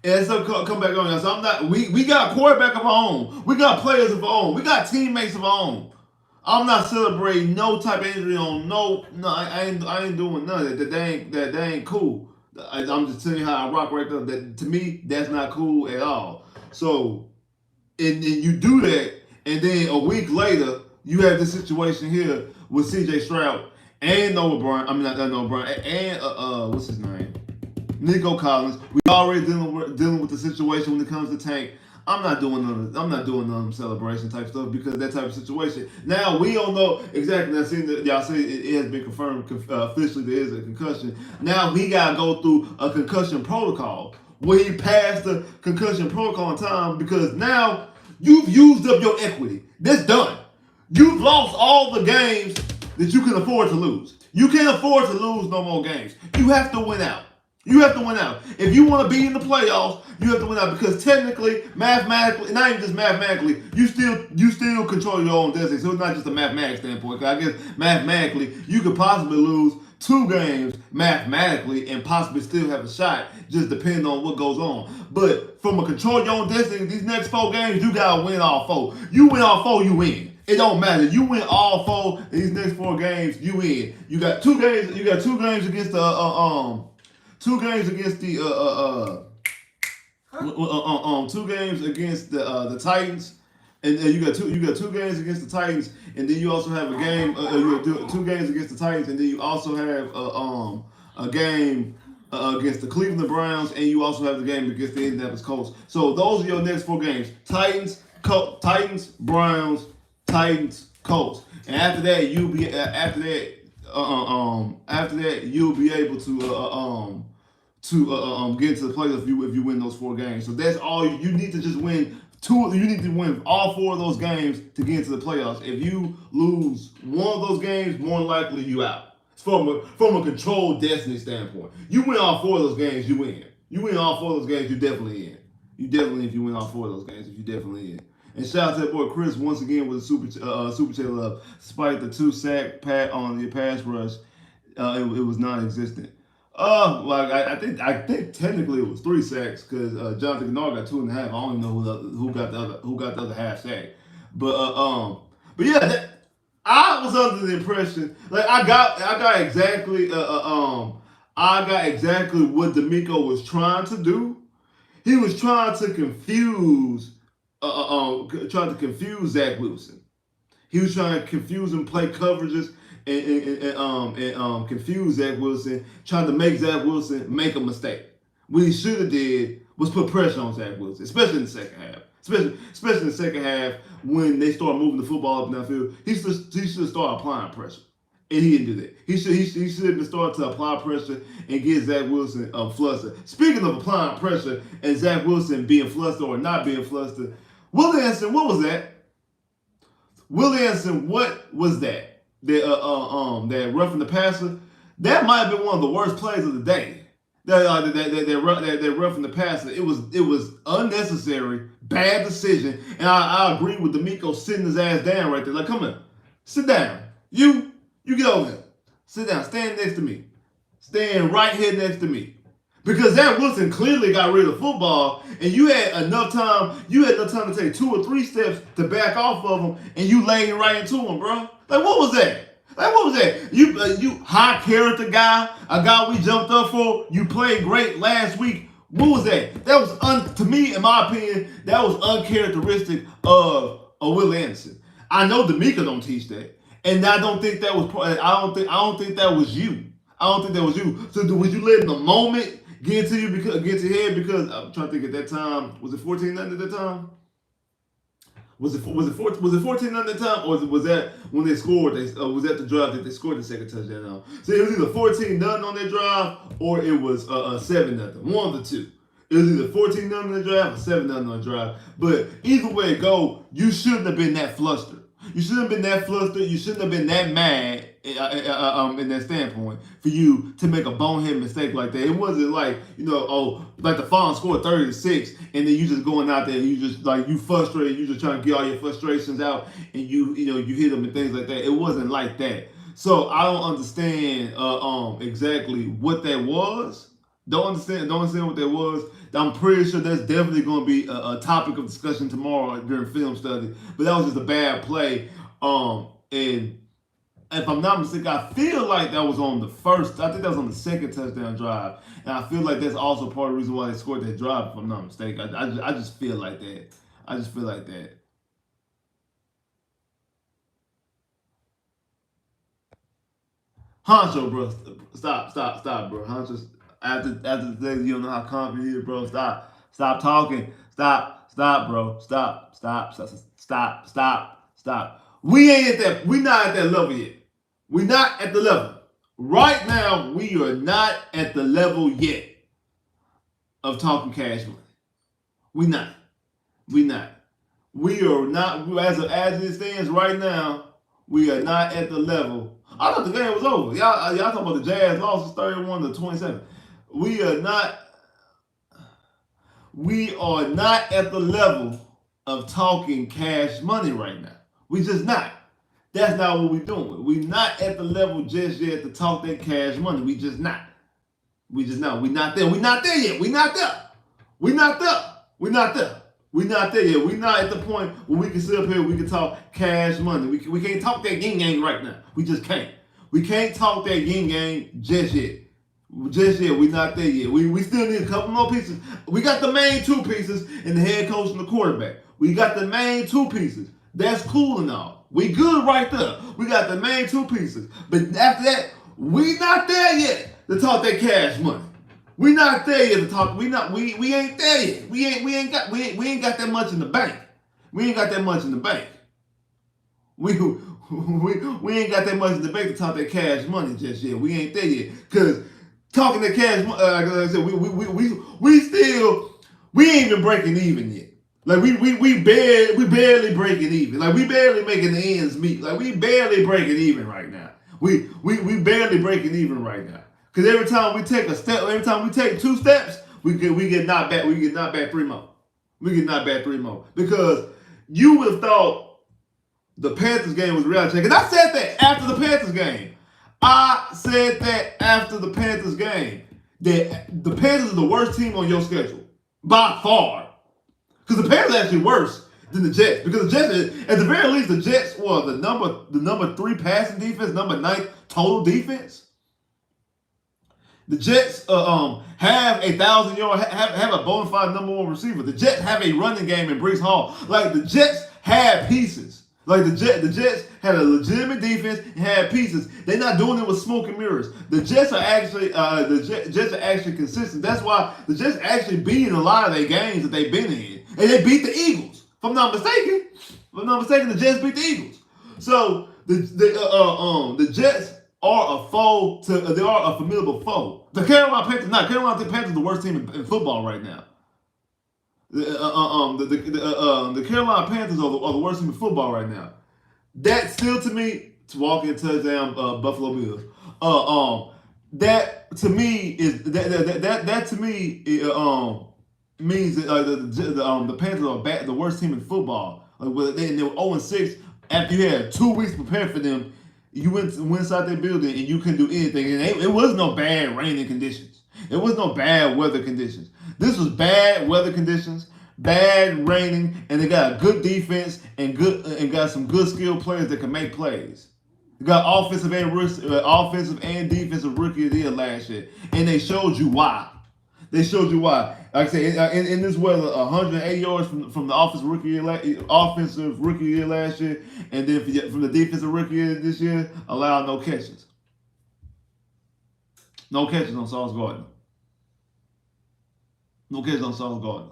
And that stuff come back on you. So I'm not. We got a quarterback of our own. We got players of our own. We got teammates of our own. I'm not celebrating no type of injury on no. I ain't doing none of that. That ain't cool. I'm just telling you how I rock right there. That to me, that's not cool at all. So, and you do that. And then a week later, you have this situation here with C.J. Stroud and Noah Brown. I mean, not Noah Brown and what's his name, Nico Collins. We already dealing with the situation when it comes to Tank. I'm not doing none of them celebration type stuff because that type of situation. Now we don't know exactly. Y'all say it has been confirmed officially there is a concussion. Now he got to go through a concussion protocol where he passed the concussion protocol in time because now. You've used up your equity. That's done. You've lost all the games that you can afford to lose. You can't afford to lose no more games. You have to win out. You have to win out. If you want to be in the playoffs, you have to win out because technically, mathematically, not even just mathematically, you still control your own destiny. So it's not just a mathematics standpoint. I guess mathematically, you could possibly lose 2 games mathematically and possibly still have a shot, just depending on what goes on. But from a control your own destiny, these next 4 games, you gotta win all 4. You win all 4, you win. It don't matter. You win all 4 these next 4 games, you win. You got 2 games. You got 2 games against the 2 games against the 2 games against the Titans. And you got two games against the Titans, and then you also have a game. You got 2 games against the Titans, and then you also have a game against the Cleveland Browns, and you also have the game against the Indianapolis Colts. So those are your next 4 games: Titans, Browns, Titans, Colts. And after that, you'll be able to get into the playoffs if you win those 4 games. So that's all you need to just win. You need to win all 4 of those games to get into the playoffs. If you lose one of those games, more than likely you out. From a controlled destiny standpoint, you win all 4 of those games, you win. You win all 4 of those games, you definitely in. If you win all 4 of those games, you definitely in. And shout out to that boy Chris once again with a super chat love. Despite the 2 sack pat on the pass rush, it was non-existent. I think technically it was 3 sacks because Jonathan Gennard got 2.5. I don't even know who got the other half sack. But yeah, I was under the impression I got exactly what D'Amico was trying to do. He was trying to confuse Zach Wilson. He was trying to confuse him, play coverages, and confuse Zach Wilson, trying to make Zach Wilson make a mistake. What he should have did was put pressure on Zach Wilson, especially in the second half. Especially in the second half when they start moving the football up in that field. He should start applying pressure. And he didn't do that. He should have started to apply pressure and get Zach Wilson flustered. Speaking of applying pressure and Zach Wilson being flustered or not being flustered, Will Anderson, what was that? Will Anderson, what was that? That roughing the passer. That might have been one of the worst plays of the day. That roughing the passer. It was unnecessary, bad decision, and I agree with D'Amico sitting his ass down right there. Like, come on, sit down. You get over here. Sit down. Stand next to me. Stand right here next to me. Because Zach Wilson clearly got rid of the football, and you had enough time. You had enough time to take 2 or 3 steps to back off of him, and you laid right into him, bro. Like, what was that? Like, what was that? You high character guy, a guy we jumped up for. You played great last week. What was that? That was to me, in my opinion, that was uncharacteristic of Will Anderson. I know D'Amico don't teach that. And I don't think that was. I don't think that was you. I don't think that was you. So was you letting the moment get to you get to your head? Because I'm trying to think at that time. Was it 14-0 at that time? Was it 14-0 at that time, or was that when they scored? Was that the drive that they scored the second touchdown on? So it was either 14-0 on that drive, or it was 7-0. One of the two. It was either 14-0 on the drive or 7-0 on the drive. But either way it go, you shouldn't have been that flustered. You shouldn't have been that flustered. You shouldn't have been that mad in that standpoint for you to make a bonehead mistake like that. It wasn't like, like the final score 30-6, and then you just going out there and you just like you frustrated. You just trying to get all your frustrations out, and you hit them and things like that. It wasn't like that. So I don't understand exactly what that was. Don't understand what that was. I'm pretty sure that's definitely going to be a topic of discussion tomorrow during film study. But that was just a bad play. And if I'm not mistaken, I feel like that was on the first. I think that was on the second touchdown drive, and I feel like that's also part of the reason why they scored that drive. If I'm not mistaken, I just feel like that. I just feel like that. Honcho, bro, stop, bro. Honcho. After the day, you don't know how confident he is, bro. Stop talking. Stop, bro. Stop. We ain't at that. We not at that level yet. We not at the level. Right now, we are not at the level yet of talking cash money. We not. We are not. As it stands right now, we are not at the level. I thought the game was over. Y'all talking about the Jazz losses 31-27. We are not at the level of talking cash money right now. We just not. That's not what we're doing. We're not at the level just yet to talk that cash money. We just not. We're not there. We're not there yet. We're not there. We're not there yet. We're not at the point where we can sit up here and we can talk cash money. We can't talk that yin yang right now. We just can't. We can't talk that yin yang just yet. We're not there yet. We still need a couple more pieces. We got the main 2 pieces in the head coach and the quarterback. We got the main 2 pieces. That's cool and all. We good right there. We got the main 2 pieces. But after that, we not there yet to talk that cash money. We not there yet to talk. We ain't there yet. We ain't got that much in the bank. We ain't got that much in the bank. We ain't got that much in the bank to talk that cash money just yet. We ain't there yet. Cause talking that cash money, like I said, we ain't even breaking even yet. Like we barely breaking even. Like we barely making the ends meet. Like we barely breaking even right now. We barely breaking even right now. Cause every time we take a step, every time we take 2 steps, we get knocked back. We get knocked back 3 more. Because you would have thought the Panthers game was a reality check. And I said that after the Panthers game. That the Panthers are the worst team on your schedule by far. Because the Panthers are actually worse than the Jets. Because the Jets, at the very least, the Jets were the number 3 passing defense, number 9 total defense. The Jets have 1,000 yards, have a bona fide number 1 receiver. The Jets have a running game in Breece Hall. Like the Jets have pieces. Like the Jets had a legitimate defense and had pieces. They're not doing it with smoke and mirrors. The Jets are actually Jets are actually consistent. That's why the Jets actually beat in a lot of their games that they've been in, and they beat the Eagles. If I'm not mistaken, the Jets beat the Eagles. So the Jets are a foe to they are a formidable foe. The Carolina Panthers are the worst team in football right now. The Carolina Panthers are the worst team in football right now. That still to me to walk in touchdown Buffalo Bills. That to me is that to me means that the Panthers are the worst team in football. Like they were 0-6 after you had 2 weeks prepared for them. You went inside their building and you couldn't do anything. And it was no bad raining conditions. It was no bad weather conditions. This was bad weather conditions, bad raining, and they got a good defense and got some good skilled players that can make plays. They got offensive and defensive rookie of the year last year, and they showed you why. They showed you why. Like I say, in this weather, 180 yards from the offensive rookie of the year last year, and then from the defensive rookie this year, allowed no catches. No catches on Sauce Gardner. No catches on Sauce Gardner.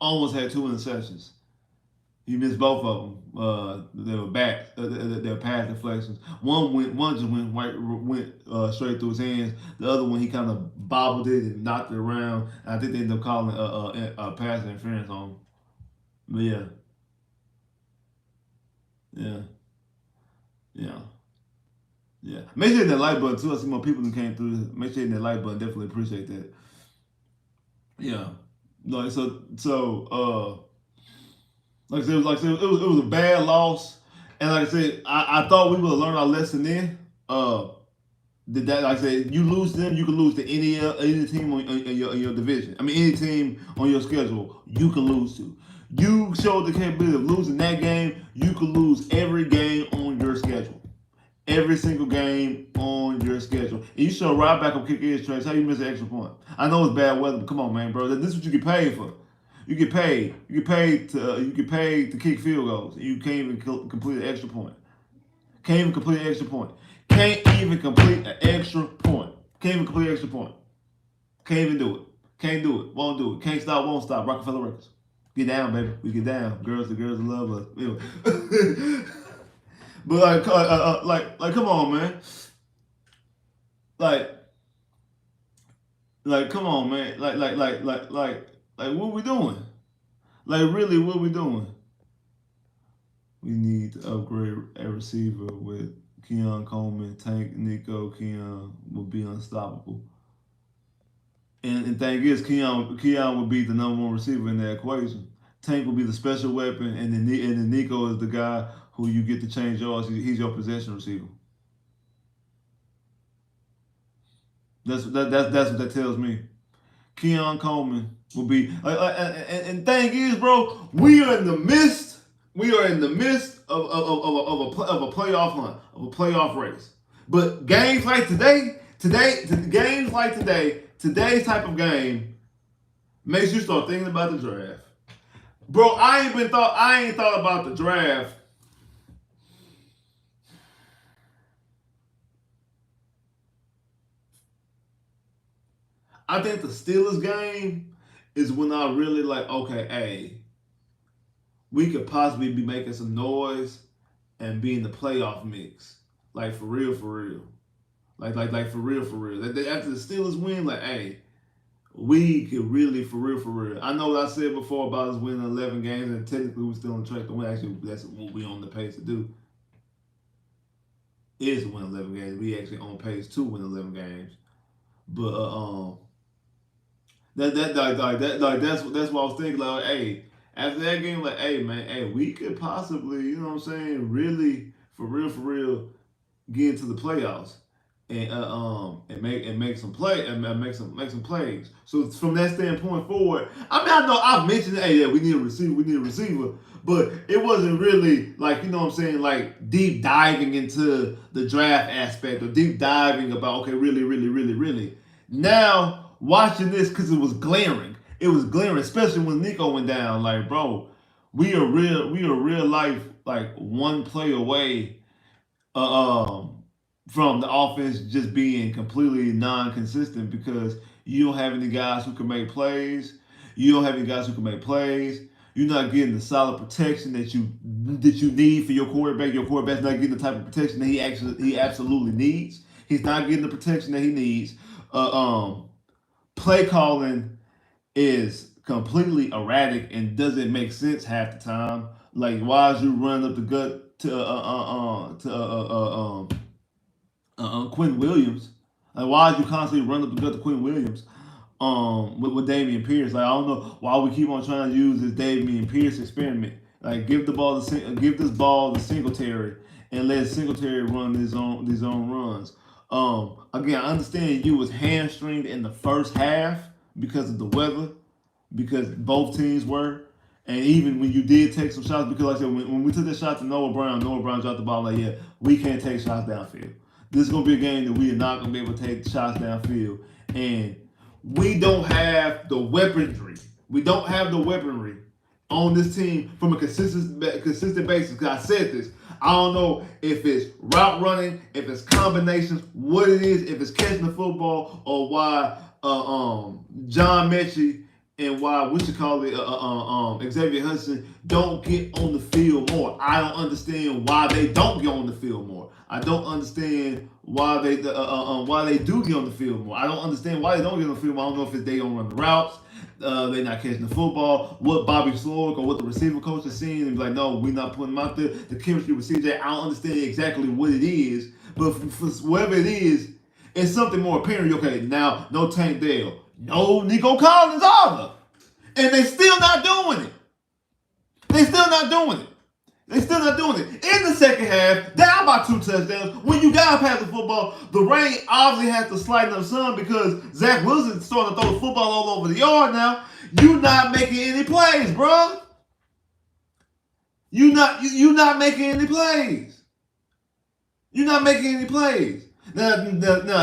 Almost had 2 interceptions. He missed both of them. They were back. They were pass deflections. One just went straight through his hands. The other one he kind of bobbled it and knocked it around. I think they ended up calling a pass interference on him. But yeah. Make sure you hit that like button too. I see more people that came through. Make sure you hit that like button. Definitely appreciate that. Yeah. Like like I said, it was a bad loss, and like I said, I thought we would have learned our lesson then. That like I said, you lose to them, you can lose to any team in your division. I mean, any team on your schedule, you can lose to. You showed the capability of losing that game. You can lose every game on your schedule. Every single game on your schedule. And you show right back up kick his trace. How you miss an extra point? I know it's bad weather, but come on, man, bro. This is what you get paid for. You get paid. You get paid to kick field goals. And you can't even complete an extra point. Can't even complete an extra point. Can't even complete an extra point. Can't even complete an extra point. Can't even do it. Can't do it. Won't do it. Can't stop. Won't stop. Rockefeller Records. Get down, baby. We get down. The girls love us. Anyway. But like, come on, man. Like, come on, man. Like, what we doing? Like, really, what we doing? We need to upgrade a receiver with Keon Coleman, Tank, Nico, Keon will be unstoppable. And the thing is, Keon would be the number 1 receiver in that equation. Tank will be the special weapon, and then Nico is the guy who you get to change yards. He's your possession receiver. That's what that tells me. Keon Coleman will be, and thing is, bro, we are in the midst of a playoff hunt, of a playoff race. But games like today's type of game makes you start thinking about the draft. Bro, I ain't thought about the draft. I think the Steelers game is when I really like, okay, hey, we could possibly be making some noise and be in the playoff mix. Like for real. Like for real. After the Steelers win, like, hey, we could really, for real. I know what I said before about us winning 11 games, and technically we're still on the track to win. Actually, that's what we're on the pace to do. Is to win 11 games. We actually on pace to win 11 games. But that's what I was thinking. Like, hey, after that game, like, hey, man, hey, we could possibly, you know what I'm saying, really, for real, get into the playoffs and make some plays. So from that standpoint forward, I mean, I know I've mentioned, hey, yeah, we need a receiver, but it wasn't really like, you know what I'm saying, like deep diving into the draft aspect or deep diving about, okay, really. Now, watching this, because it was glaring. It was glaring, especially when Nico went down. Like, bro, we are real life like one play away from the offense just being completely non-consistent because you don't have any guys who can make plays. You don't have any guys who can make plays. You're not getting the solid protection that you need for your quarterback. Your quarterback's not getting the type of protection that he absolutely needs. He's not getting the protection that he needs. Play calling is completely erratic and doesn't make sense half the time. Like, why is you running up the gut to Quinn Williams? Like, why is you constantly running up the gut to Quinn Williams? With Damian Pierce, like I don't know why we keep on trying to use this Damian Pierce experiment. Like, give this ball to Singletary and let Singletary run his own runs. Again, I understand you was hamstringed in the first half because of the weather, because both teams were. And even when you did take some shots, because like I said, when we took that shot to Noah Brown dropped the ball. Like, yeah, we can't take shots downfield. This is gonna be a game that we are not gonna be able to take shots downfield, and we don't have the weaponry. We don't have the weaponry on this team from a consistent basis. Because I said this, I don't know if it's route running, if it's combinations, what it is, if it's catching the football, or why John Mechie and why Xavier Hudson don't get on the field more. I don't understand why they don't get on the field more. I don't understand why they do get on the field more. I don't understand why they don't get on the field more. I don't know if it's they don't run the routes, they're not catching the football, what Bobby Slork or what the receiver coach is seeing, and be like, no, we're not putting them out there. The chemistry with CJ, I don't understand exactly what it is, but for whatever it is, it's something more apparent. Okay, now no Tank Dell, no Nico Collins either, and they still not doing it. They still not doing it. In the second half, down by 2 touchdowns. When you got past the football, the rain obviously has to slighten up some because Zach Wilson's starting to throw the football all over the yard now. You not making any plays, bro. You not making any plays. You're not making any plays. Now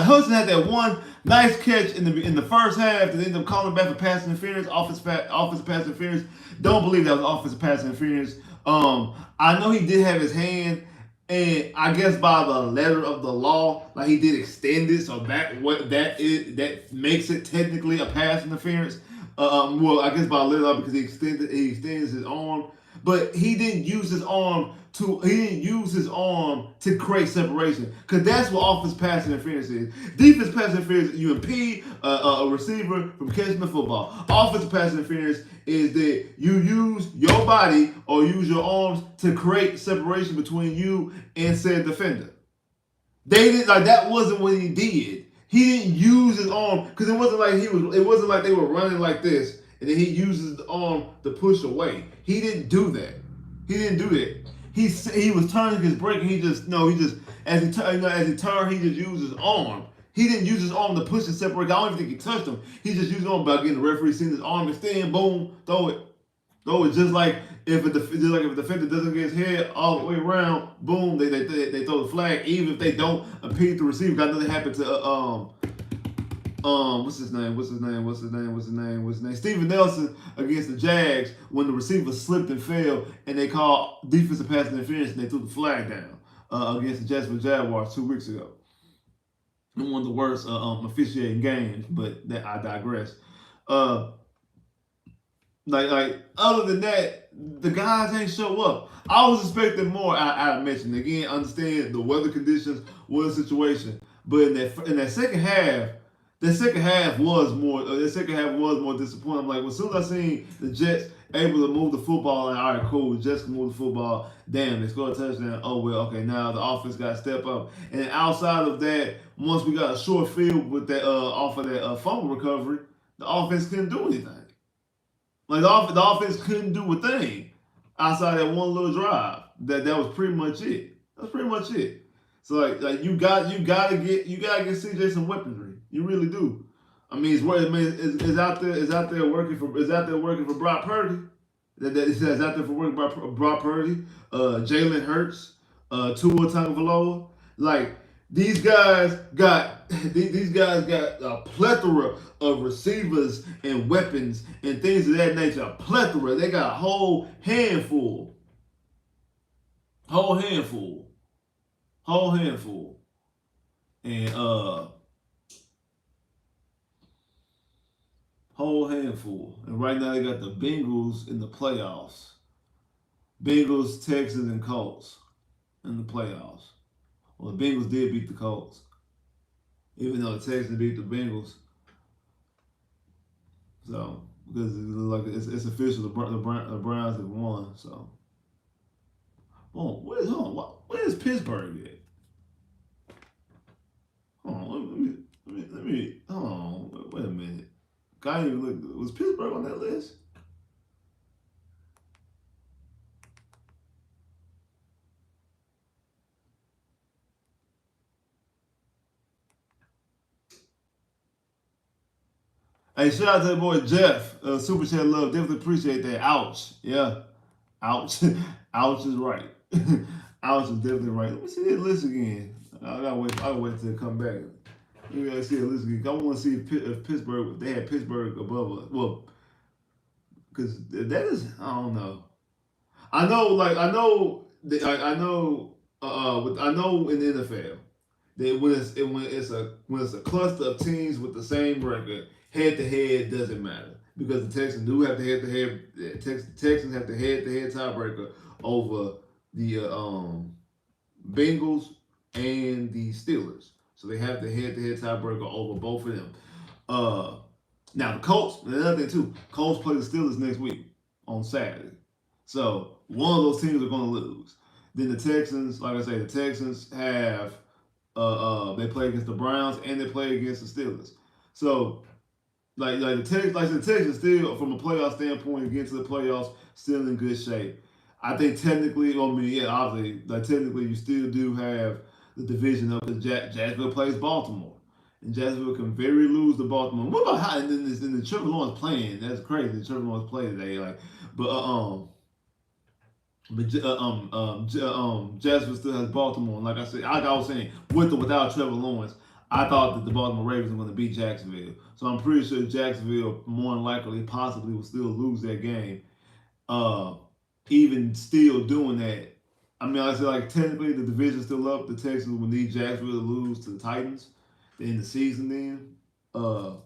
Hudson had that one nice catch in the first half that ended up calling back for pass interference, offensive pass interference. Don't believe that was offensive pass interference. I know he did have his hand, and I guess by the letter of the law, like he did extend it, so that makes it technically a pass interference. Well, I guess by the letter of because he extends his arm, but he didn't use his arm to create separation, because that's what offensive pass interference is. Defense pass interference, you impede a receiver from catching the football. Offensive pass interference is that you use your body or use your arms to create separation between you and said defender. They didn't that wasn't what he did. He didn't use his arm because it wasn't like they were running like this and then he uses the arm to push away. He didn't do that. He was turning his brake and he just as he turned he just used his arm. He didn't use his arm to push and separate. I don't even think he touched him. He just used his arm by getting the referee seeing his arm extend, boom, throw it. Just like if a defender doesn't get his head all the way around, boom, they throw the flag, even if they don't impede the receiver. I know that happened to what's his name? Steven Nelson against the Jags when the receiver slipped and fell, and they called defensive pass interference and they threw the flag down against the Jacksonville Jaguars 2 weeks ago. One of the worst officiating games, but I digress. Like other than that, the guys ain't show up. I was expecting more. I mentioned again, understand the weather conditions was a situation, but in that second half. The second half was more disappointing. I'm like, as soon as I seen the Jets able to move the football, like, all right, cool, the Jets can move the football. Damn, they scored a touchdown. Oh well, okay, now the offense got to step up. And then outside of that, once we got a short field with that off of that fumble recovery, the offense couldn't do anything. Like the offense couldn't do a thing outside that one little drive. That was pretty much it. That's pretty much it. So like you gotta get CJ some weaponry. You really do. I mean, it's out there working for Brock Purdy. It's out there for working for Brock Purdy, Jalen Hurts, Tua Tagovailoa. Like these guys got a plethora of receivers and weapons and things of that nature. A plethora. They got a whole handful. whole handful, whole handful, and whole handful. And right now they got the Bengals in the playoffs. Bengals, Texans, and Colts in the playoffs. Well, the Bengals did beat the Colts, even though the Texans beat the Bengals. So because it's official, the Browns have won. So, where's Pittsburgh at? Hold on, let me hold on. Wait a minute. I didn't even look. Was Pittsburgh on that list? Hey, shout out to the boy Jeff. Super chat love. Definitely appreciate that. Ouch. Yeah. Ouch. Ouch is right. Ouch is definitely right. Let me see that list again. I gotta wait. I gotta wait till it come back. You gotta see the list again. I want to see if Pittsburgh. They had Pittsburgh above us. Well, because that is. I don't know. I know. Like I know. I know. I know in the NFL. When it's a cluster of teams with the same record, head to head doesn't matter because the Texans do have the head to head. Texans have the head to head tiebreaker over the Bengals and the Steelers, so they have the head to head tiebreaker over both of them. Uh, Now the Colts, another thing too. Colts play the Steelers next week on Saturday, so one of those teams are going to lose. Then the Texans, like I say, the Texans have they play against the Browns and they play against the Steelers. So the Texans still from a playoff standpoint against the playoffs still in good shape. I think technically, I mean, yeah, obviously, like technically, you still do have the division up because Jacksonville plays Baltimore, and Jacksonville can very lose to Baltimore. What about how and then the Trevor Lawrence playing? That's crazy. The Trevor Lawrence play today, like, but Jacksonville still has Baltimore. And like I said, like I was saying, with or without Trevor Lawrence, I thought that the Baltimore Ravens were going to beat Jacksonville. So I'm pretty sure Jacksonville, more than likely, possibly will still lose that game. Uh, Even still doing that, I mean, I said like technically the division's still up. The Texans will need Jacksonville to lose to the Titans in the season. Then, uh,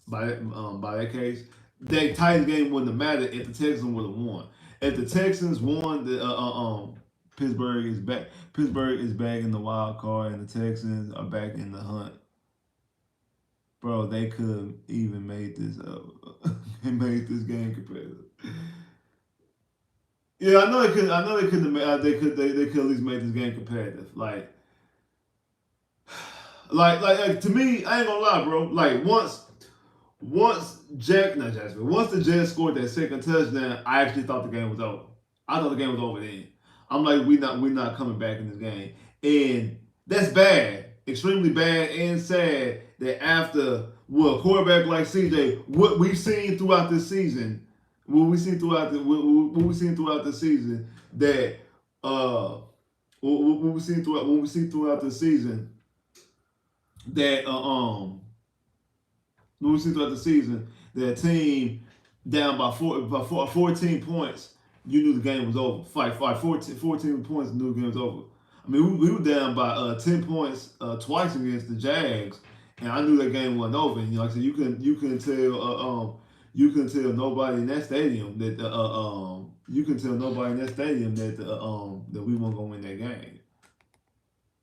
by that case, that Titans game wouldn't have mattered if the Texans would have won. If the Texans won, the Pittsburgh is back. Pittsburgh is back in the wild card, and the Texans are back in the hunt. Bro, they could have even made this and made this game competitive. Yeah, I know they could. I know they couldn't. They could at least make this game competitive. Like to me, I ain't gonna lie, bro. Like once the Jets scored that second touchdown, I actually thought the game was over. I thought the game was over then. I'm like, we not coming back in this game, and that's bad, extremely bad and sad that after a quarterback like CJ, what we've seen throughout this season, what we seen throughout the season that what we seen throughout the season that when we see throughout the season that team down by 14 points, you knew the game was over. Fight 14 points, you knew the game was over. I mean, we were down by 10 points twice against the Jags, and I knew that game wasn't over. And like I said, you couldn't tell nobody in that stadium that you can tell nobody in that stadium that we weren't gonna win that game.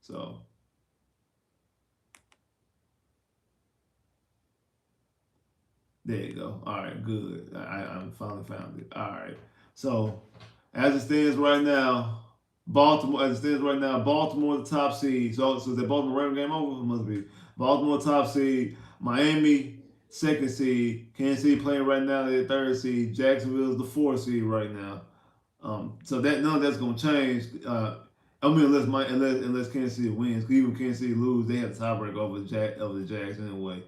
So. There you go. All right, good. I finally found it. All right. So, as it stands right now, Baltimore the top seed. So is the Baltimore Ravens game over? It must be. Baltimore top seed. Miami second seed. Kansas City playing right now. They're third seed. Jacksonville is the fourth seed right now. So that none of that's gonna change. I mean, unless Kansas City wins. 'Cause even Kansas City lose, they have the tiebreaker over the Jags anyway.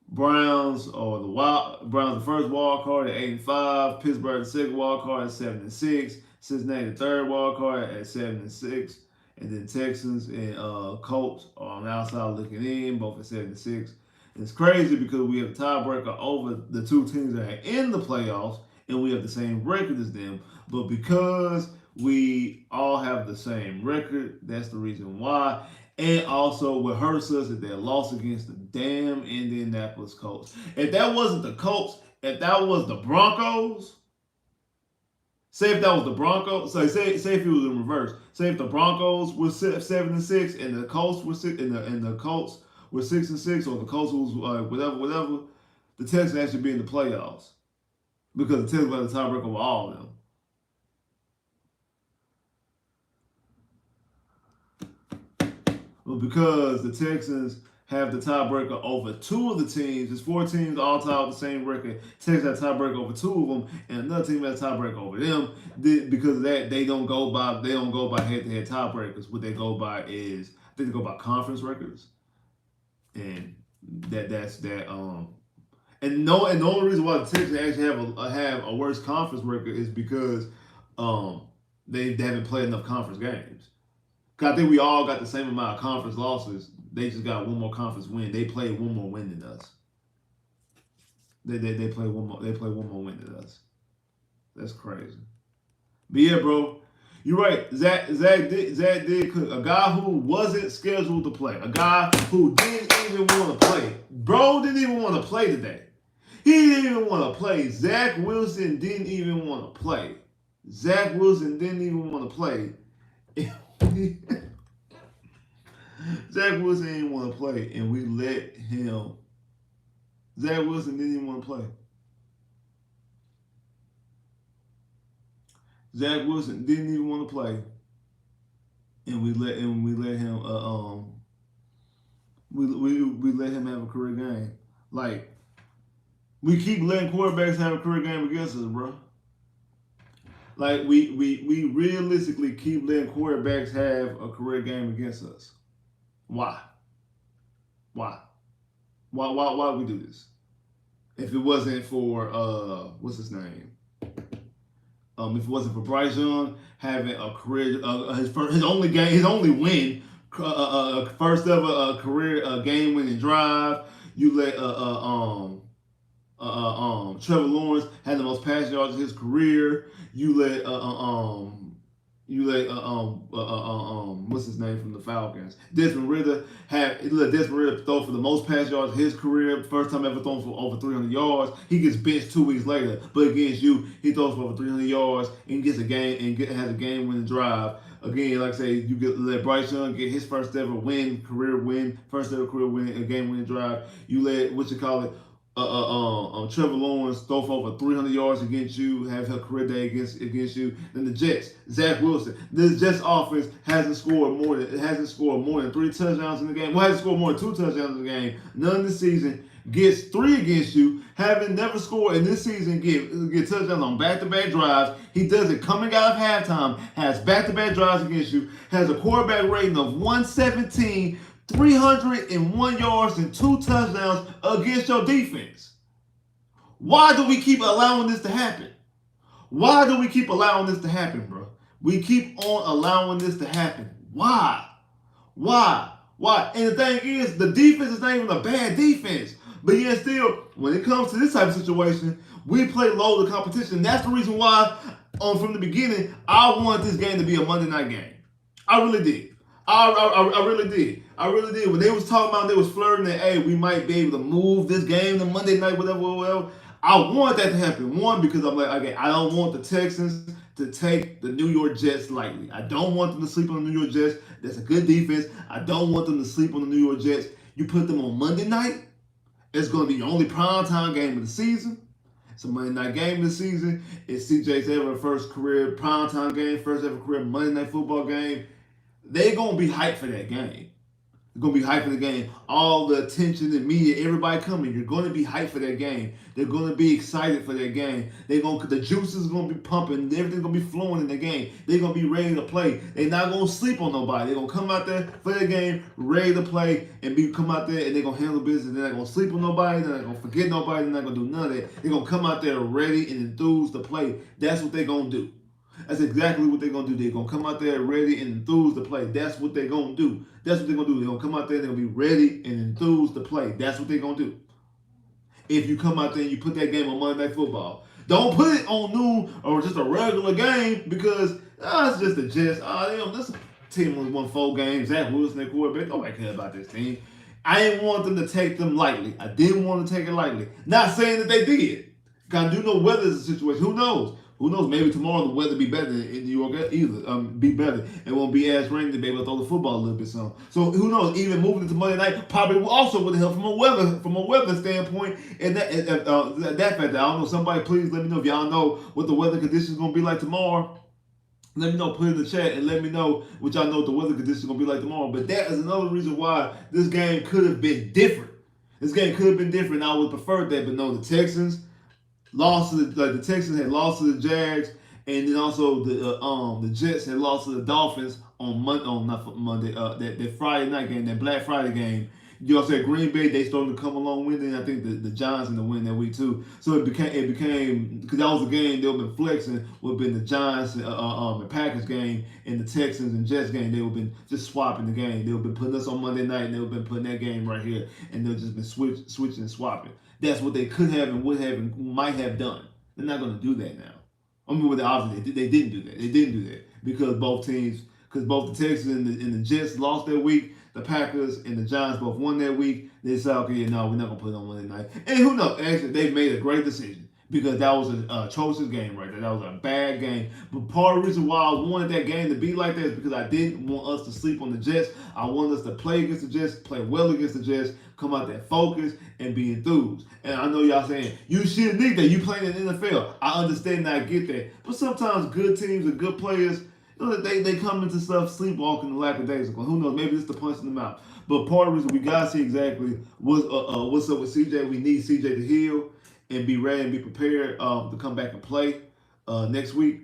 Browns the first wild card at 8-5. Pittsburgh the second wild card at 7-6. Cincinnati the third wild card at 7-6. And then Texans and Colts are on the outside looking in, both at 7-6. And it's crazy because we have a tiebreaker over the two teams that are in the playoffs, and we have the same record as them. But because We all have the same record. That's the reason why. And also, what hurts us is that loss against the damn Indianapolis Colts. If that wasn't the Colts, if that was the Broncos, say if that was the Broncos, so say if it was in reverse. Say if the Broncos were 7-6 and the Colts were and the Colts were 6-6, or the Colts was whatever. The Texans actually be in the playoffs because the Texans got the tiebreaker over all of them. Well, because the Texans have the tiebreaker over two of the teams. There's four teams all tied with the same record. Texans have tiebreaker over two of them, and another team has tiebreaker over them. Because of that, they don't go by head-to-head tiebreakers. What they go by is I think they go by conference records, and that's that. And the only reason why the Texans actually have a worse conference record is because they haven't played enough conference games. I think we all got the same amount of conference losses. They just got one more conference win. They played one more win than us. They play one more. They play one more win than us. That's crazy. But yeah, bro, you're right. Zach did cook. A guy who wasn't scheduled to play. A guy who didn't even want to play. Bro didn't even want to play today. He didn't even want to play. Zach Wilson didn't even want to play. Zach Wilson didn't even want to play. Zach Wilson didn't want to play, and we let him. Zach Wilson didn't even want to play. Zach Wilson didn't even want to play, and we let him. We let him have a career game. Like we keep letting quarterbacks have a career game against us, bro. Like we realistically keep letting quarterbacks have a career game against us. Why? Why do we do this? If it wasn't for what's his name? If it wasn't for Bryce Young having a career, his only win, first ever career game winning drive, you let Trevor Lawrence had the most passing yards of his career. You let what's his name from the Falcons? Desmond Ridder throw for the most pass yards of his career. First time ever thrown for over 300 yards. He gets benched 2 weeks later, but against you, he throws for over 300 yards and gets a game has a game winning drive. Again, like I say, let Bryce Young get his first ever career win, a game winning drive. You let Trevor Lawrence throw for over 300 yards against you, have her career day against you. Then the Jets, Zach Wilson. This Jets offense hasn't scored more than 3 touchdowns in the game. Well, hasn't scored more than 2 touchdowns in the game. None this season. Gets 3 against you, having never scored in this season, get touchdowns on back-to-back drives. He does it coming out of halftime, has back-to-back drives against you, has a quarterback rating of 117, 301 yards and 2 touchdowns against your defense. Why do we keep allowing this to happen? Why do we keep allowing this to happen, bro? We keep on allowing this to happen. Why? And the thing is, the defense is not even a bad defense. But yet still, when it comes to this type of situation, we play low the competition. That's the reason why, from the beginning, I wanted this game to be a Monday night game. I really did. I really did. When they was talking about, they was flirting that, hey, we might be able to move this game to Monday night, whatever. I want that to happen. One, because I'm like, okay, I don't want the Texans to take the New York Jets lightly. I don't want them to sleep on the New York Jets. That's a good defense. I don't want them to sleep on the New York Jets. You put them on Monday night, it's going to be your only primetime game of the season. It's a Monday night game of the season. It's CJ's first career primetime game, first ever career Monday night football game. They're going to be hyped for that game. They're going to be hyped for the game. All the attention and media, everybody coming. You're going to be hyped for that game. They're going to be excited for that game. The juice is going to be pumping. Everything's going to be flowing in the game. They're going to be ready to play. They're not going to sleep on nobody. They're going to come out there for the game, ready to play, and come out there and they're going to handle business. They're not going to sleep on nobody. They're not going to forget nobody. They're not going to do none of that. They're going to come out there ready and enthused to play. That's what they're going to do. That's exactly what they're going to do. They're going to come out there ready and enthused to play. That's what they're going to do. They're going to come out there and they're going to be ready and enthused to play. That's what they're going to do. If you come out there and you put that game on Monday Night Football, don't put it on noon or just a regular game because It's just a Jets. This team only won 4 games. Zach Wilson, their quarterback. Nobody cares about this team. I didn't want them to take them lightly. I didn't want to take it lightly. Not saying that they did. I do know weather is a situation. Who knows? Who knows? Maybe tomorrow the weather be better in New York either. Be better. It won't be as rainy to be able to throw the football a little bit some. So who knows? Even moving it to Monday night probably also would help from a weather standpoint. And that factor. I don't know. Somebody please let me know if y'all know what the weather conditions gonna be like tomorrow. Let me know, put in the chat, and let me know what y'all know what the weather conditions are going to be like tomorrow. But that is another reason why this game could have been different. This game could have been different. I would prefer that, but no, the Texans lost to the Texans had lost to the Jags, and then also the Jets had lost to the Dolphins on Monday, that Friday night game, that Black Friday game. You also said Green Bay, they started to come along with it, and I think the Giants in the win that week too. So it became because that was a game they would have been flexing would have been the Giants and Packers game and the Texans and Jets game. They would have been just swapping the game. They would have been putting us on Monday night, and they would have been putting that game right here, and they've just been switching and swapping. That's what they could have and would have and might have done. They're not going to do that now. I mean, obviously they didn't do that. They didn't do that because both the Texans and the Jets lost their week. The Packers and the Giants both won that week. They said, okay, no, we're not going to put it on Monday night. And who knows? Actually, they've made a great decision because that was a atrocious game right there. That was a bad game. But part of the reason why I wanted that game to be like that is because I didn't want us to sleep on the Jets. I wanted us to play against the Jets, play well against the Jets, come out there focused, and be enthused. And I know y'all saying, you shouldn't need that. You playing in the NFL. I understand that. I get that. But sometimes good teams and good players, they come into stuff sleepwalking and lackadaisical. Who knows? Maybe it's the punch in the mouth. But part of the reason we got to see exactly what's up with CJ. We need CJ to heal and be ready and be prepared to come back and play next week.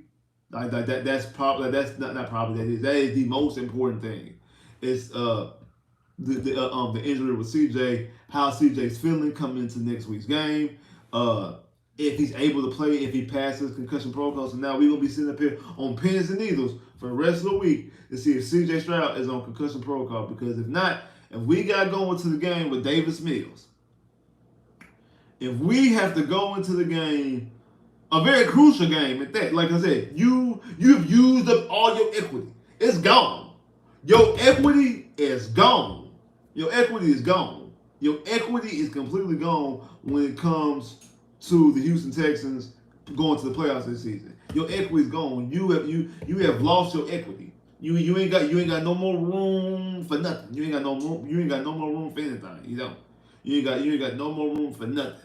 That's probably that is the most important thing. It's the injury with CJ, how CJ's feeling coming into next week's game. If he's able to play, if he passes concussion protocol. So now we're going to be sitting up here on pins and needles for the rest of the week to see if CJ Stroud is on concussion protocol. Because if not, if we got going to the game with Davis Mills, if we have to go into the game, a very crucial game at that, like I said, you've used up all your equity. It's gone. Your equity is gone. Your equity is gone. Your equity is completely gone when it comes to the Houston Texans going to the playoffs this season. Your equity is gone. You have lost your equity. You ain't got no more room for nothing. You ain't got no more room for anything. You don't. You ain't got no more room for nothing.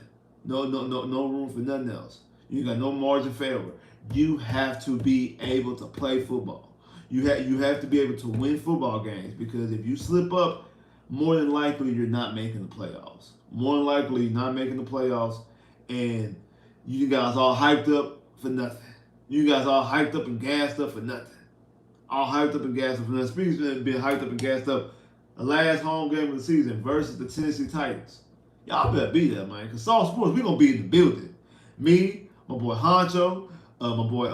No room for nothing else. You ain't got no margin for error. You have to be able to play football. You have to be able to win football games, because if you slip up, more than likely you're not making the playoffs. More than likely you're not making the playoffs. And you guys all hyped up for nothing. You guys all hyped up and gassed up for nothing. All hyped up and gassed up for nothing. Speaking of being hyped up and gassed up, the last home game of the season versus the Tennessee Titans. Y'all better be there, man. Because Saw Sports, we going to be in the building. Me, my boy Honcho, my boy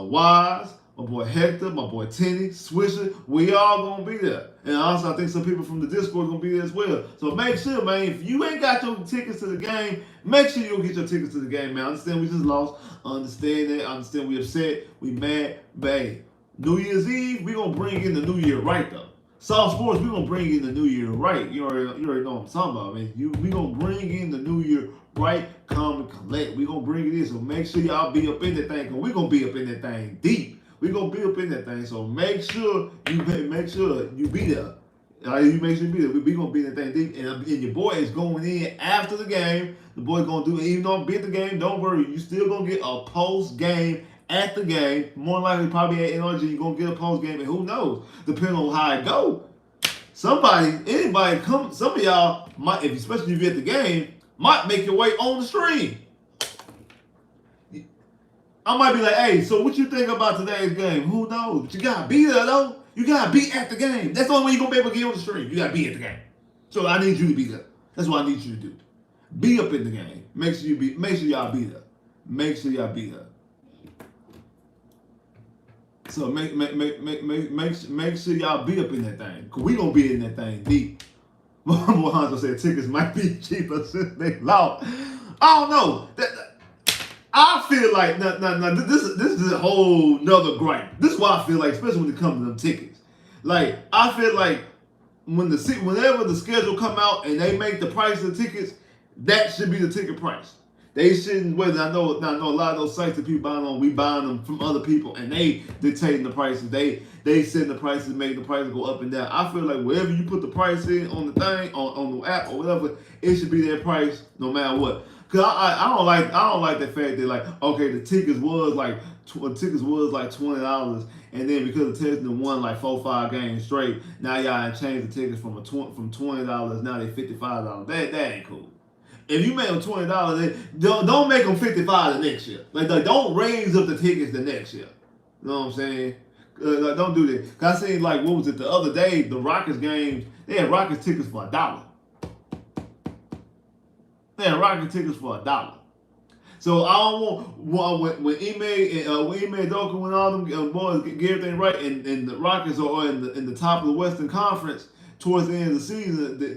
Wise, my boy Hector, my boy Tenny, Swisher, we all going to be there. And also, I think some people from the Discord are going to be there as well. So make sure, man, if you ain't got your tickets to the game, make sure you'll get your tickets to the game, man. I understand we just lost. I understand that. I understand we upset. We mad. Babe, New Year's Eve, we going to bring in the new year right, though. South Sports, we going to bring in the new year right. You already know what I'm talking about, man. We going to bring in the new year right, calm, and collect. We going to bring it in. So make sure y'all be up in that thing, because we going to be up in that thing deep. We're going to be up in that thing, so make sure you be there. You make sure you be there. We're going to be in that thing deep, and your boy is going in after the game. The boy's going to do it. Even though I beat the game, don't worry. You still going to get a post-game at the game. More likely, probably at NRG, you're going to get a post-game, and who knows, depending on how it go. Some of y'all might, especially if you're at the game, might make your way on the stream. I might be like, hey, so what you think about today's game? Who knows? But you got to be there, though. You got to be at the game. That's the only way you're going to be able to get on the stream. You got to be at the game. So I need you to be there. That's what I need you to do. Be up in the game. Make sure y'all be there. Make sure y'all be there. So make sure y'all be up in that thing. Because we're going to be in that thing deep. Mohanzo said tickets might be cheaper since they lost. I don't know. I feel like this is a whole nother gripe. This is why I feel like, especially when it comes to them tickets. Like I feel like whenever the schedule come out and they make the price of the tickets, that should be the ticket price. They shouldn't. Whether I know a lot of those sites that people buying on, we buying them from other people, and they dictating the prices. They setting the prices, making the prices go up and down. I feel like wherever you put the price in on the thing, on the app or whatever, it should be that price no matter what. Cause I don't like the fact that like, okay, the tickets was like $20, and then because the Texans won like 4-5 games straight, now y'all changed the tickets from $20, now they $55. That ain't cool. If you make them $20, don't make them $55 the next year. Like don't raise up the tickets the next year. You know what I'm saying? Like, don't do that. Cause I seen like, what was it the other day? The Rockets games, they had Rockets tickets for $1. They had Rockets tickets for $1. So I don't want when Ime and Doka, when all them boys get everything right, and the Rockets are in the top of the Western Conference towards the end of the season, they're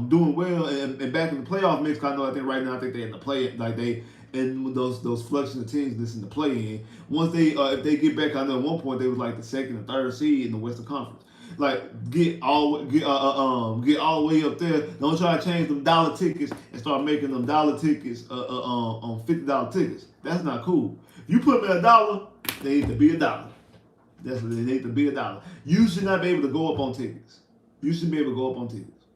doing well and back in the playoff mix. I think right now they're in the play, like they and those fluctuating of teams that's in the play in. Once they if they get back, I know at one point they was like the second and third seed in the Western Conference. Like get all the way up there. Don't try to change them dollar tickets and start making them dollar tickets on $50 tickets. That's not cool. If you put me $1, they need to be $1. That's what they need to be $1. You should not be able to go up on tickets. You should be able to go up on tickets.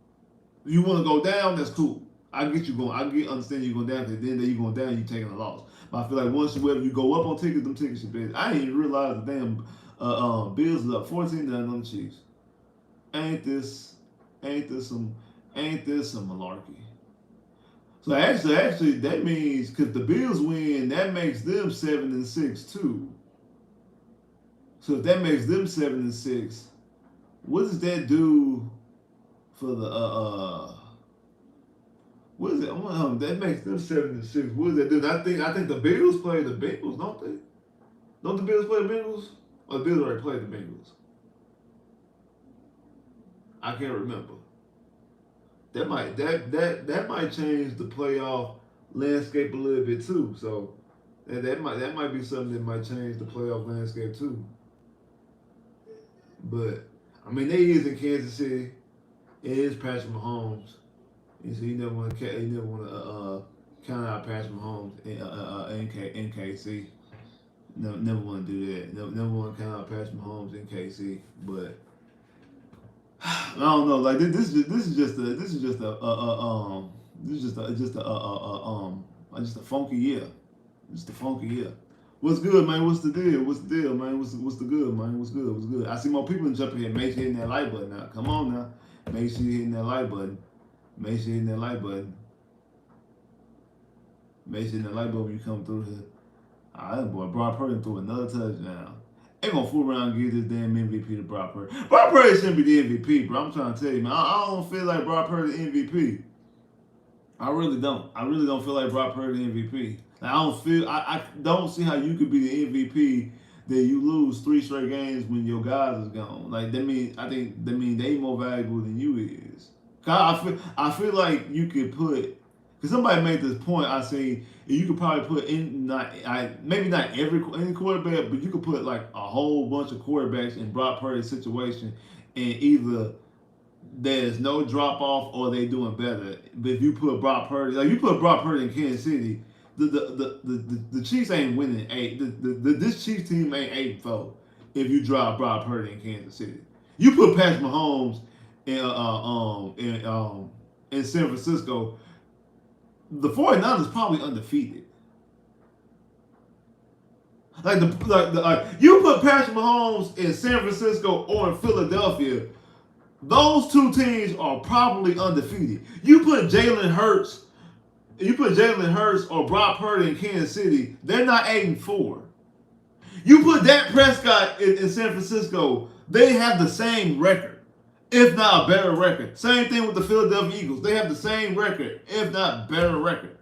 If you want to go down, that's cool. I get you going. I understand you going down, because then you going down, you taking a loss. But I feel like once you go up on tickets, them tickets should be. I didn't even realize the damn Bills is up 14-9 on the Chiefs. Ain't this some malarkey? So actually that means, because the Bills win, that makes them 7-6 too. So if that makes them 7-6, what does that do for the what is it? That makes them 7-6. What does that do? I think the Bills play the Bengals, don't they? Don't the Bills play the Bengals? Or the Bills already played the Bengals? I can't remember. That might change the playoff landscape a little bit too. So that might be something that might change the playoff landscape too. But I mean, they is in Kansas City. It is Patrick Mahomes. And so you never want to count out Patrick Mahomes in KC. No, never want to do that. Never want to count out Patrick Mahomes in KC. But I don't know. Like this is just a funky year. Just a funky year. What's good, man? What's the deal? What's the deal, man? What's the good, man? What's good? What's good? I see more people jumping here. Make sure you're hitting that like button now. Come on now. Make sure you're hitting that like button. Make sure you're hitting that like button. Make sure you're hitting that like button when you come through here. That boy, Brock Purdy threw another touchdown. Ain't gonna fool around and give this damn MVP to Brock Purdy. Brock Purdy shouldn't be the MVP, bro. I'm trying to tell you, man. I don't feel like Brock Purdy the MVP. I really don't. I really don't feel like Brock Purdy the MVP. Like, I don't see how you could be the MVP that you lose 3 straight games when your guys is gone. Like they more valuable than you is. I feel like you could put, because somebody made this point. I see you could probably put in maybe not any quarterback, but you could put like a whole bunch of quarterbacks in Brock Purdy's situation, and either there's no drop off or they doing better. But if you put Brock Purdy, like you put Brock Purdy in Kansas City, the Chiefs ain't winning 8. This Chiefs team ain't 8-4 if you drop Brock Purdy in Kansas City. You put Patrick Mahomes in San Francisco, the 49ers probably undefeated. You put Patrick Mahomes in San Francisco or in Philadelphia, those two teams are probably undefeated. You put Jalen Hurts or Brock Purdy in Kansas City, they're not 8-4. You put Dak Prescott in San Francisco, they have the same record, if not a better record. Same thing with the Philadelphia Eagles. They have the same record, if not better record.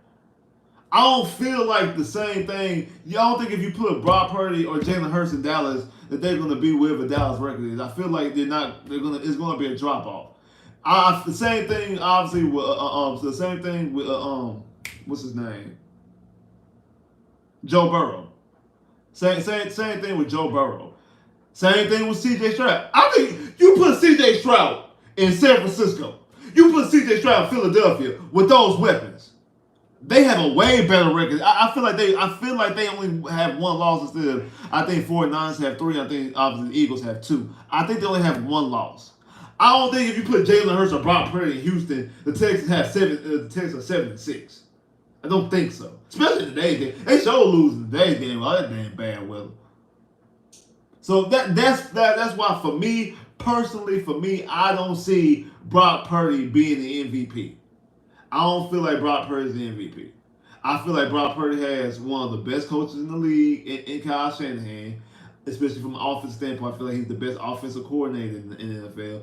I don't feel like the same thing. Y'all think if you put Brock Purdy or Jalen Hurts in Dallas that they're going to be wherever Dallas record is. I feel like they're not. It's going to be a drop off. The same thing, obviously. With what's his name? Joe Burrow. Same thing with Joe Burrow. Same thing with C.J. Stroud. I think you put C.J. Stroud in San Francisco. You put C.J. Stroud in Philadelphia with those weapons. They have a way better record. I feel like they only have one loss instead of I think 49ers have three. I think obviously the Eagles have two. I think they only have one loss. I don't think if you put Jalen Hurts or Brock Purdy in Houston, the Texans have seven. The Texans are 7-6. I don't think so. Especially in today's game. They sure losing today's game. All that damn bad weather. So that's why for me personally, I don't see Brock Purdy being the MVP. I don't feel like Brock Purdy is the MVP. I feel like Brock Purdy has one of the best coaches in the league in Kyle Shanahan, especially from an offensive standpoint. I feel like he's the best offensive coordinator in the NFL.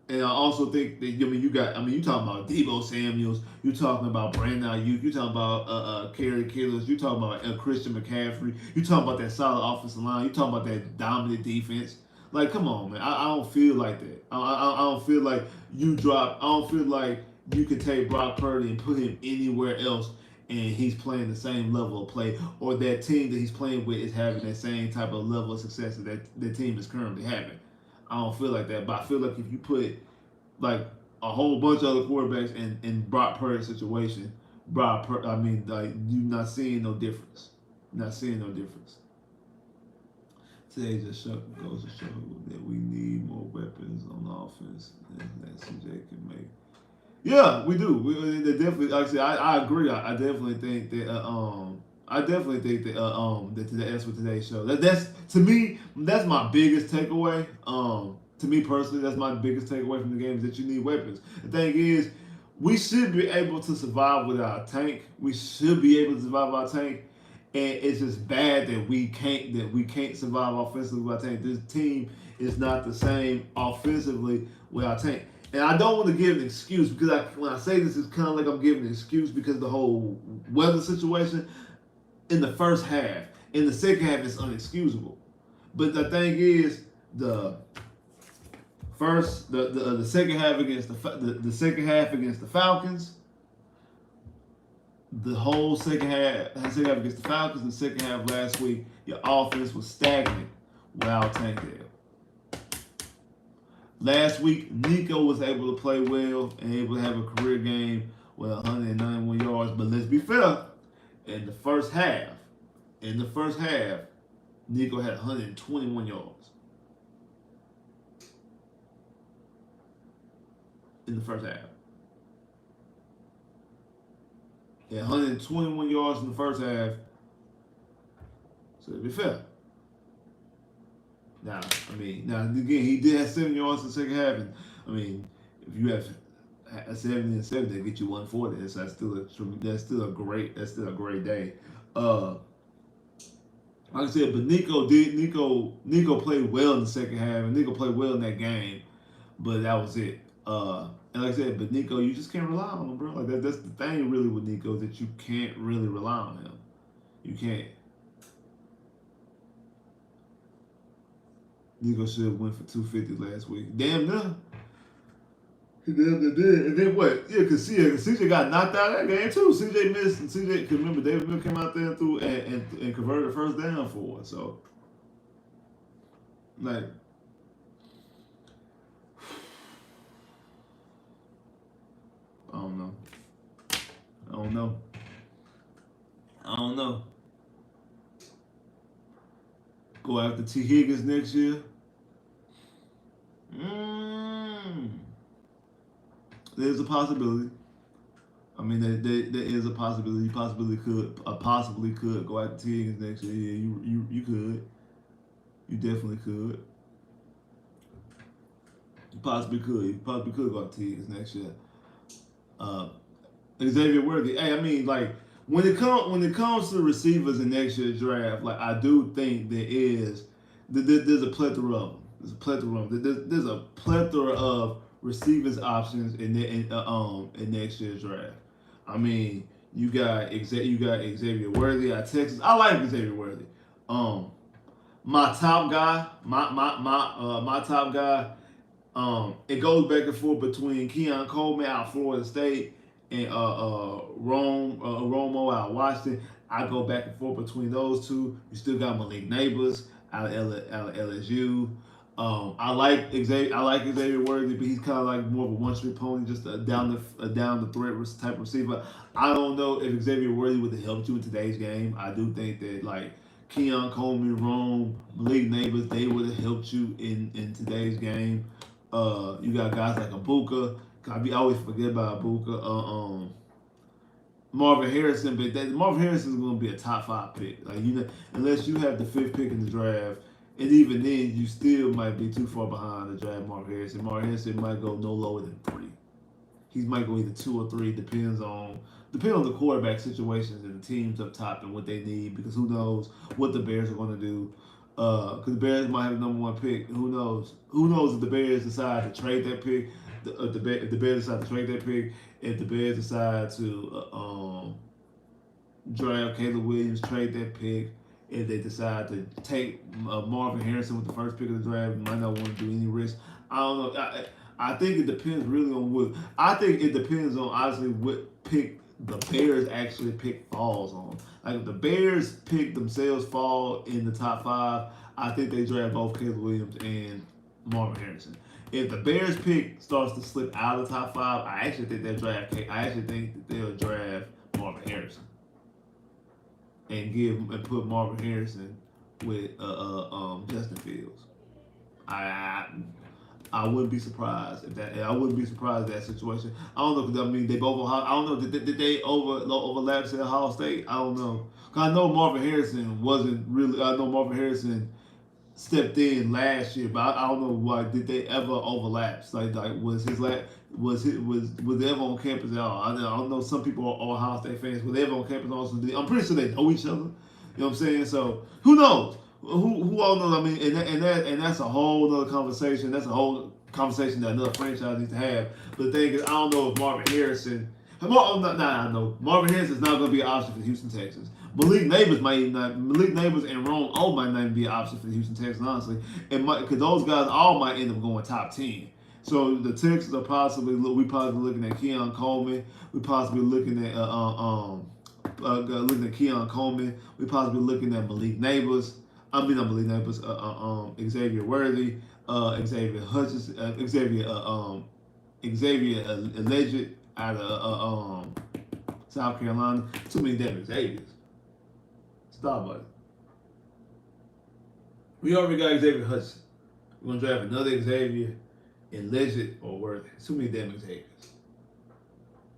And I also think that you talking about Deebo Samuels, you talking about Brandon Ayuk, you talking about Kerry Kittles, you talking about Christian McCaffrey, you talking about that solid offensive line, you talking about that dominant defense. Like, come on, man. I don't feel like that. I don't feel like I don't feel like you could take Brock Purdy and put him anywhere else and he's playing the same level of play, or that team that he's playing with is having that same type of level of success that the team is currently having. I don't feel like that, but I feel like if you put like a whole bunch of other quarterbacks in Brock Purdy's situation, like you're not seeing no difference. Not seeing no difference. Today just goes to show that we need more weapons on offense that CJ can make. Yeah, we do. They definitely. Like I said, I agree. I definitely think that. That's for today's show. That's to me. That's my biggest takeaway. To me personally, that's my biggest takeaway from the game is that you need weapons. The thing is, we should be able to survive without a tank. We should be able to survive without a tank, and it's just bad that we can't survive offensively without a tank. This team is not the same offensively without a tank. And I don't want to give an excuse because when I say this, it's kind of like I'm giving an excuse because of the whole weather situation in the first half. In the second half, it's unexcusable. But the thing is, the second half against the second half against the Falcons, the whole second half against the Falcons, the second half last week, your offense was stagnant without Tank there. Last week, Nico was able to play well and able to have a career game with 191 yards. But let's be fair, in the first half, Nico had 121 yards. In the first half. He had 121 yards in the first half. So let's be fair. Now again, he did have 7 yards in the second half, and if you have a 70 and 7, they get you 140. So that's still a great day. Like I said, but Nico played well in the second half, and Nico played well in that game, but that was it. And like I said, but Nico, you just can't rely on him, bro. Like that's the thing, really, with Nico, that you can't really rely on him. You can't. Nico should have went for 250 last week. Damn near. He damn near did. And then what? Yeah, because CJ got knocked out of that game too. CJ missed. And CJ, because remember, David Miller came out there and converted the first down for it. So, like, I don't know. Go after T. Higgins next year. There's a possibility. I mean, there is a possibility. You possibly could go after T. Higgins next year. Yeah, you could. You definitely could. You possibly could. You probably could go after T. Higgins next year. Xavier Worthy. Hey, I mean, like, when it comes to receivers in next year's draft, like, I do think there's a plethora of them. There's a plethora of receivers options in next year's draft. I mean, you got Xavier Worthy at Texas. I like Xavier Worthy. My top guy. It goes back and forth between Keon Coleman out of Florida State and Romo out of Washington. I go back and forth between those two. You still got Malik Neighbors out of LSU. I like Xavier Worthy, but he's kind of like more of a one-trick pony, just a down the threat type of receiver. I don't know if Xavier Worthy would have helped you in today's game. I do think that like Keon Coleman, Rome, Malik Neighbors, they would have helped you in today's game. You got guys like Abuka. I always forget about Abuka. Marvin Harrison, but Marvin Harrison is going to be a top 5 pick. Like unless you have the 5th pick in the draft, and even then, you still might be too far behind to draft Marvin Harrison. Marvin Harrison might go no lower than 3. He might go either 2 or 3, depends on the quarterback situations and the teams up top and what they need. Because who knows what the Bears are going to do? Because the Bears might have the number 1 pick. Who knows? Who knows if the Bears decide to trade that pick? If the Bears decide to trade that pick, if the Bears decide to draft Caleb Williams, trade that pick, if they decide to take Marvin Harrison with the 1st pick of the draft, might not want to do any risk. I don't know. I think it depends really on what. I think it depends on honestly what pick the Bears actually pick falls on. Like if the Bears pick themselves fall in the top 5, I think they draft both Caleb Williams and Marvin Harrison. If the Bears pick starts to slip out of the top 5, I actually think they'll draft Marvin Harrison and put Marvin Harrison with Justin Fields. I wouldn't be surprised if that. I wouldn't be surprised at that situation. I don't know because I mean they both. I don't know did they overlap at Ohio State? I don't know. Cause I know Marvin Harrison wasn't really. I know Marvin Harrison stepped in last year, but I don't know why did they ever overlap? Like was his was they ever on campus at all? I don't know. Some people are Ohio State fans. Were they ever on campus also? I'm pretty sure they know each other. You know what I'm saying? So who knows? Who all knows? I mean, and that's a whole other conversation. That's a whole conversation that another franchise needs to have. But the thing is, I don't know if Marvin Harrison. I know Marvin Harrison is not going to be an option for the Houston Texans. Malik Neighbors and Rome might not even be an option for the Houston Texans, honestly. Because those guys all might end up going top 10. So the Texans are possibly looking at Keon Coleman. We possibly looking at Keon Coleman. We possibly looking at Malik Neighbors. I mean, not Malik Neighbors. Xavier Worthy, Xavier Hutchinson, Xavier Alleged out of South Carolina. Too many damn Xaviers. Stop, buddy. We already got Xavier Hutchinson. We're gonna draft another Xavier, Alleged or Worthy. Too many damn Xaviers.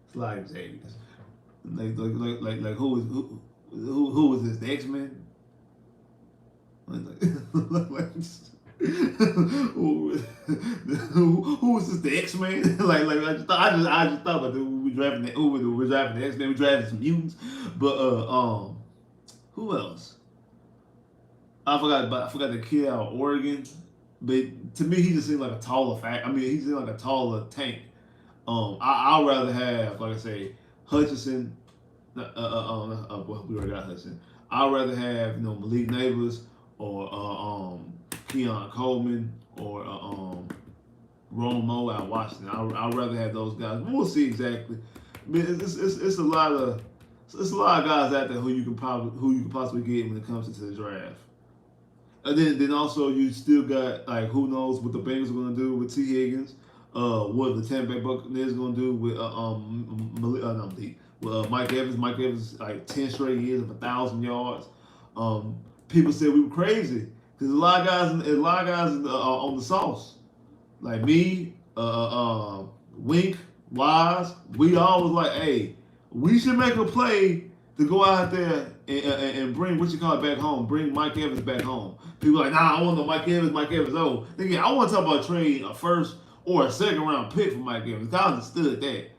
It's a lot of Xaviers. Like who is this? The X-Men? Who was this? The X-Men? I just thought about we're drafting the X-Men. We're drafting some mutants, but who else? I forgot the kid out of Oregon, but to me he just seemed like a taller he seemed like a taller tank. I'd rather have, like I say, Hutchinson. We already got Hutchinson. I'd rather have Malik Neighbors or Keon Coleman or Romo out of Washington. I'd rather have those guys. We'll see exactly. I mean, it's a lot of guys out there who you can possibly get when it comes into the draft. And then also you still got who knows what the Bengals are going to do with T. Higgins. What the Tampa Bay Buccaneers going to do with Mike Evans. Mike Evans 10 straight years of 1,000 yards. People said we were crazy because a lot of guys on the sauce, like me, Wink, Wise. We all was like, hey, we should make a play to go out there and bring back home. Bring Mike Evans back home. People like, nah, I want no Mike Evans. Mike Evans, oh, again, I want to talk about trading a first or a second round pick for Mike Evans. I understood that,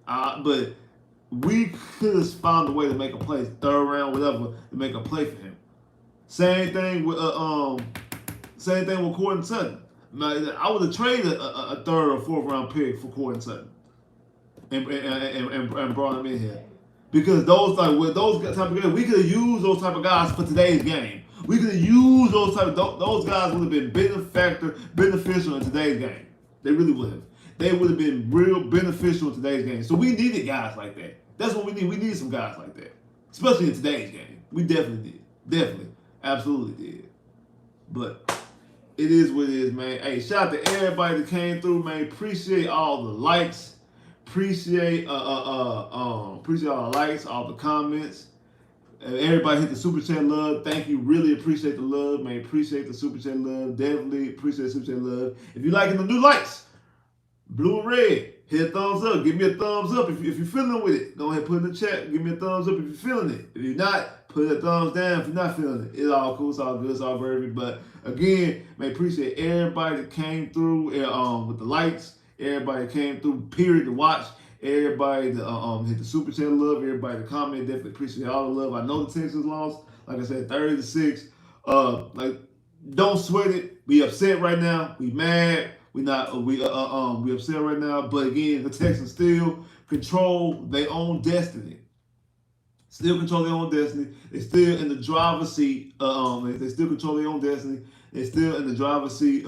but we could have found a way to make a play, 3rd round, whatever, to make a play for him. Same thing with Courtland Sutton. I would have traded a 3rd or 4th round pick for Courtland Sutton and brought him in here because those type of guys, we could have used those type of guys for today's game. We could have used those guys would have been beneficial in today's game. They really would have. They would have been real beneficial in today's game. So we needed guys like that. That's what we need. We need some guys like that. especially in today's game. We definitely did. Definitely. Absolutely did. But it is what it is, man. Hey, shout out to everybody that came through, man. Appreciate all the likes. Appreciate all the likes, all the comments. Everybody hit the super chat love. Thank you. Really appreciate the love, man. Appreciate the super chat love. Definitely appreciate the super chat love. If you liking the new lights, blue and red, hit a thumbs up. Give me a thumbs up if you're feeling with it. Go ahead, put it in the chat. Give me a thumbs up if you're feeling it. If you're not, put a thumbs down if you're not feeling it. It's all cool. It's all good. It's all very. But again, man, appreciate everybody that came through with the lights. Everybody that came through, period, to watch. Everybody that hit the super chat love. Everybody that commented, definitely appreciate all the love. I know the Texans lost. Like I said, 30-6. Don't sweat it. We upset right now. We mad. We upset right now. But again, the Texans still control their own destiny. Still control their own destiny. They're still in the driver's seat. They still control their own destiny. They're still in the driver's seat.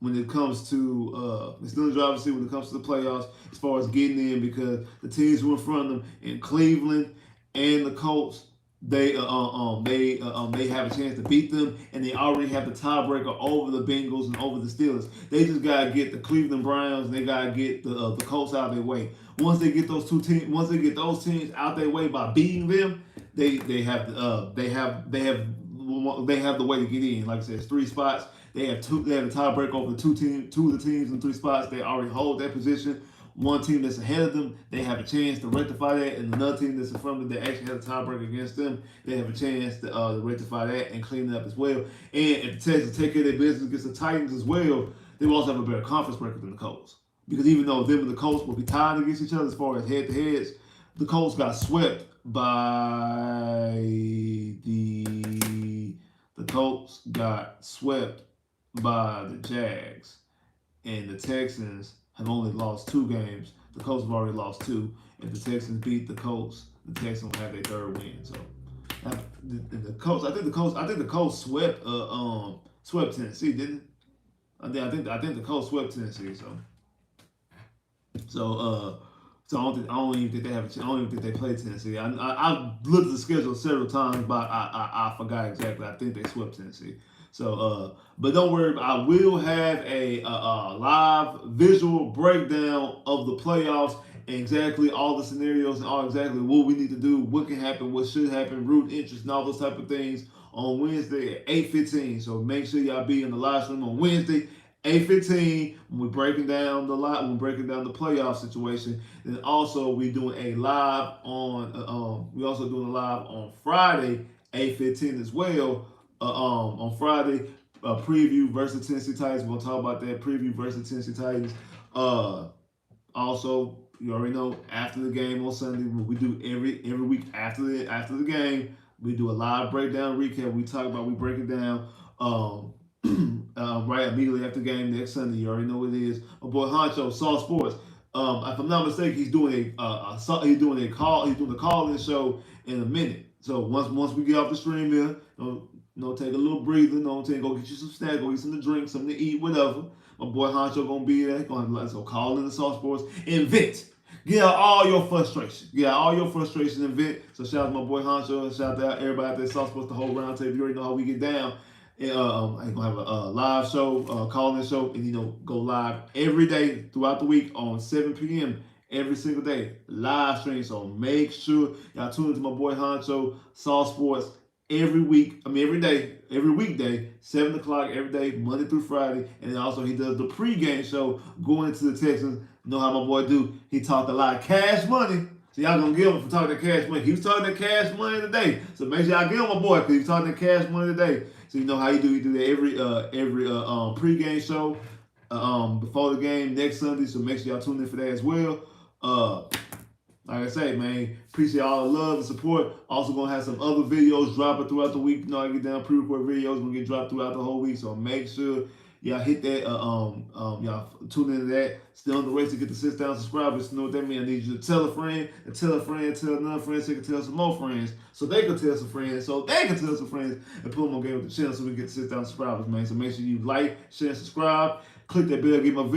When it comes to they're still in the driver's seat when it comes to the playoffs as far as getting in, because the teams who are in front of them in Cleveland and the Colts, they have a chance to beat them, and they already have the tiebreaker over the Bengals and over the Steelers. They just gotta get the Cleveland Browns and they gotta get the Colts out of their way. Once they get those teams out their way by beating them, they have the way to get in. Like I said, it's 3 spots. They have a tiebreaker over two of the teams in 3 spots. They already hold that position. One team that's ahead of them, they have a chance to rectify that, and another team that's in front of them, they actually have a tiebreaker against them. They have a chance to rectify that and clean it up as well. And if the Texans take care of their business against the Titans as well, they will also have a better conference record than the Colts. Because even though them and the Colts will be tied against each other as far as head-to-heads, the Colts got swept by the Jags, and the Texans have only lost 2 games. The Colts have already lost 2. If the Texans beat the Colts, the Texans will have their 3rd win. So the Colts, I think the Colts swept Tennessee, didn't it? I think the Colts swept Tennessee. So I don't even think they have. I don't even think they play Tennessee. I looked at the schedule several times, but I forgot exactly. I think they swept Tennessee. So, but don't worry. I will have a live visual breakdown of the playoffs and exactly all the scenarios and all exactly what we need to do, what can happen, what should happen, root interest, and all those type of things on Wednesday at 8:15. So make sure y'all be in the live stream on Wednesday. 8:15 when we're breaking down the playoff situation. And also we doing a live on Friday 8:15 as well. On Friday, preview versus Tennessee Titans. We're gonna talk about that preview versus Tennessee Titans. Also, you already know, after the game on Sunday, we do every week after the game, we do a live breakdown recap. We break it down. Right immediately after the game next Sunday. You already know what it is. My boy Honcho, Saw Sports. If I'm not mistaken, he's doing a call-in show in a minute. So once we get off the stream here, take a little breather. Go get you some snacks, go get something to drink, something to eat, whatever. My boy Honcho gonna be there. So call in the Saw Sports and vent. Get out all your frustration. And vent. So shout out to my boy Honcho and shout out to everybody out there at Saw Sports, the whole round table. You already know how we get down. I'm gonna have a live show, call-in show, and go live every day throughout the week on 7 p.m. every single day, live stream. So make sure y'all tune into my boy Honcho, Saw Sports every weekday, 7 o'clock every day, Monday through Friday. And then also he does the pregame show going into the Texans. You know how my boy do? He talked a lot of cash money. So y'all gonna give him for talking that cash money. He was talking that cash money today. So make sure y'all give him my boy because he was talking that cash money today. So you know how he do. He do that every pregame show before the game next Sunday. So make sure y'all tune in for that as well. Like I say, man, appreciate all the love and support. Also gonna have some other videos dropping throughout the week. I get down pre-recorded videos gonna get dropped throughout the whole week. So make sure y'all hit that. Y'all tune into that. Still on the race to get the 6,000 subscribers. You know what that means? I need you to tell a friend, and tell another friend, so they can tell some more friends, so they can tell some friends, and put them on game with the channel so we can get 6,000 subscribers, man. So make sure you like, share, and subscribe. Click that bell, get my video.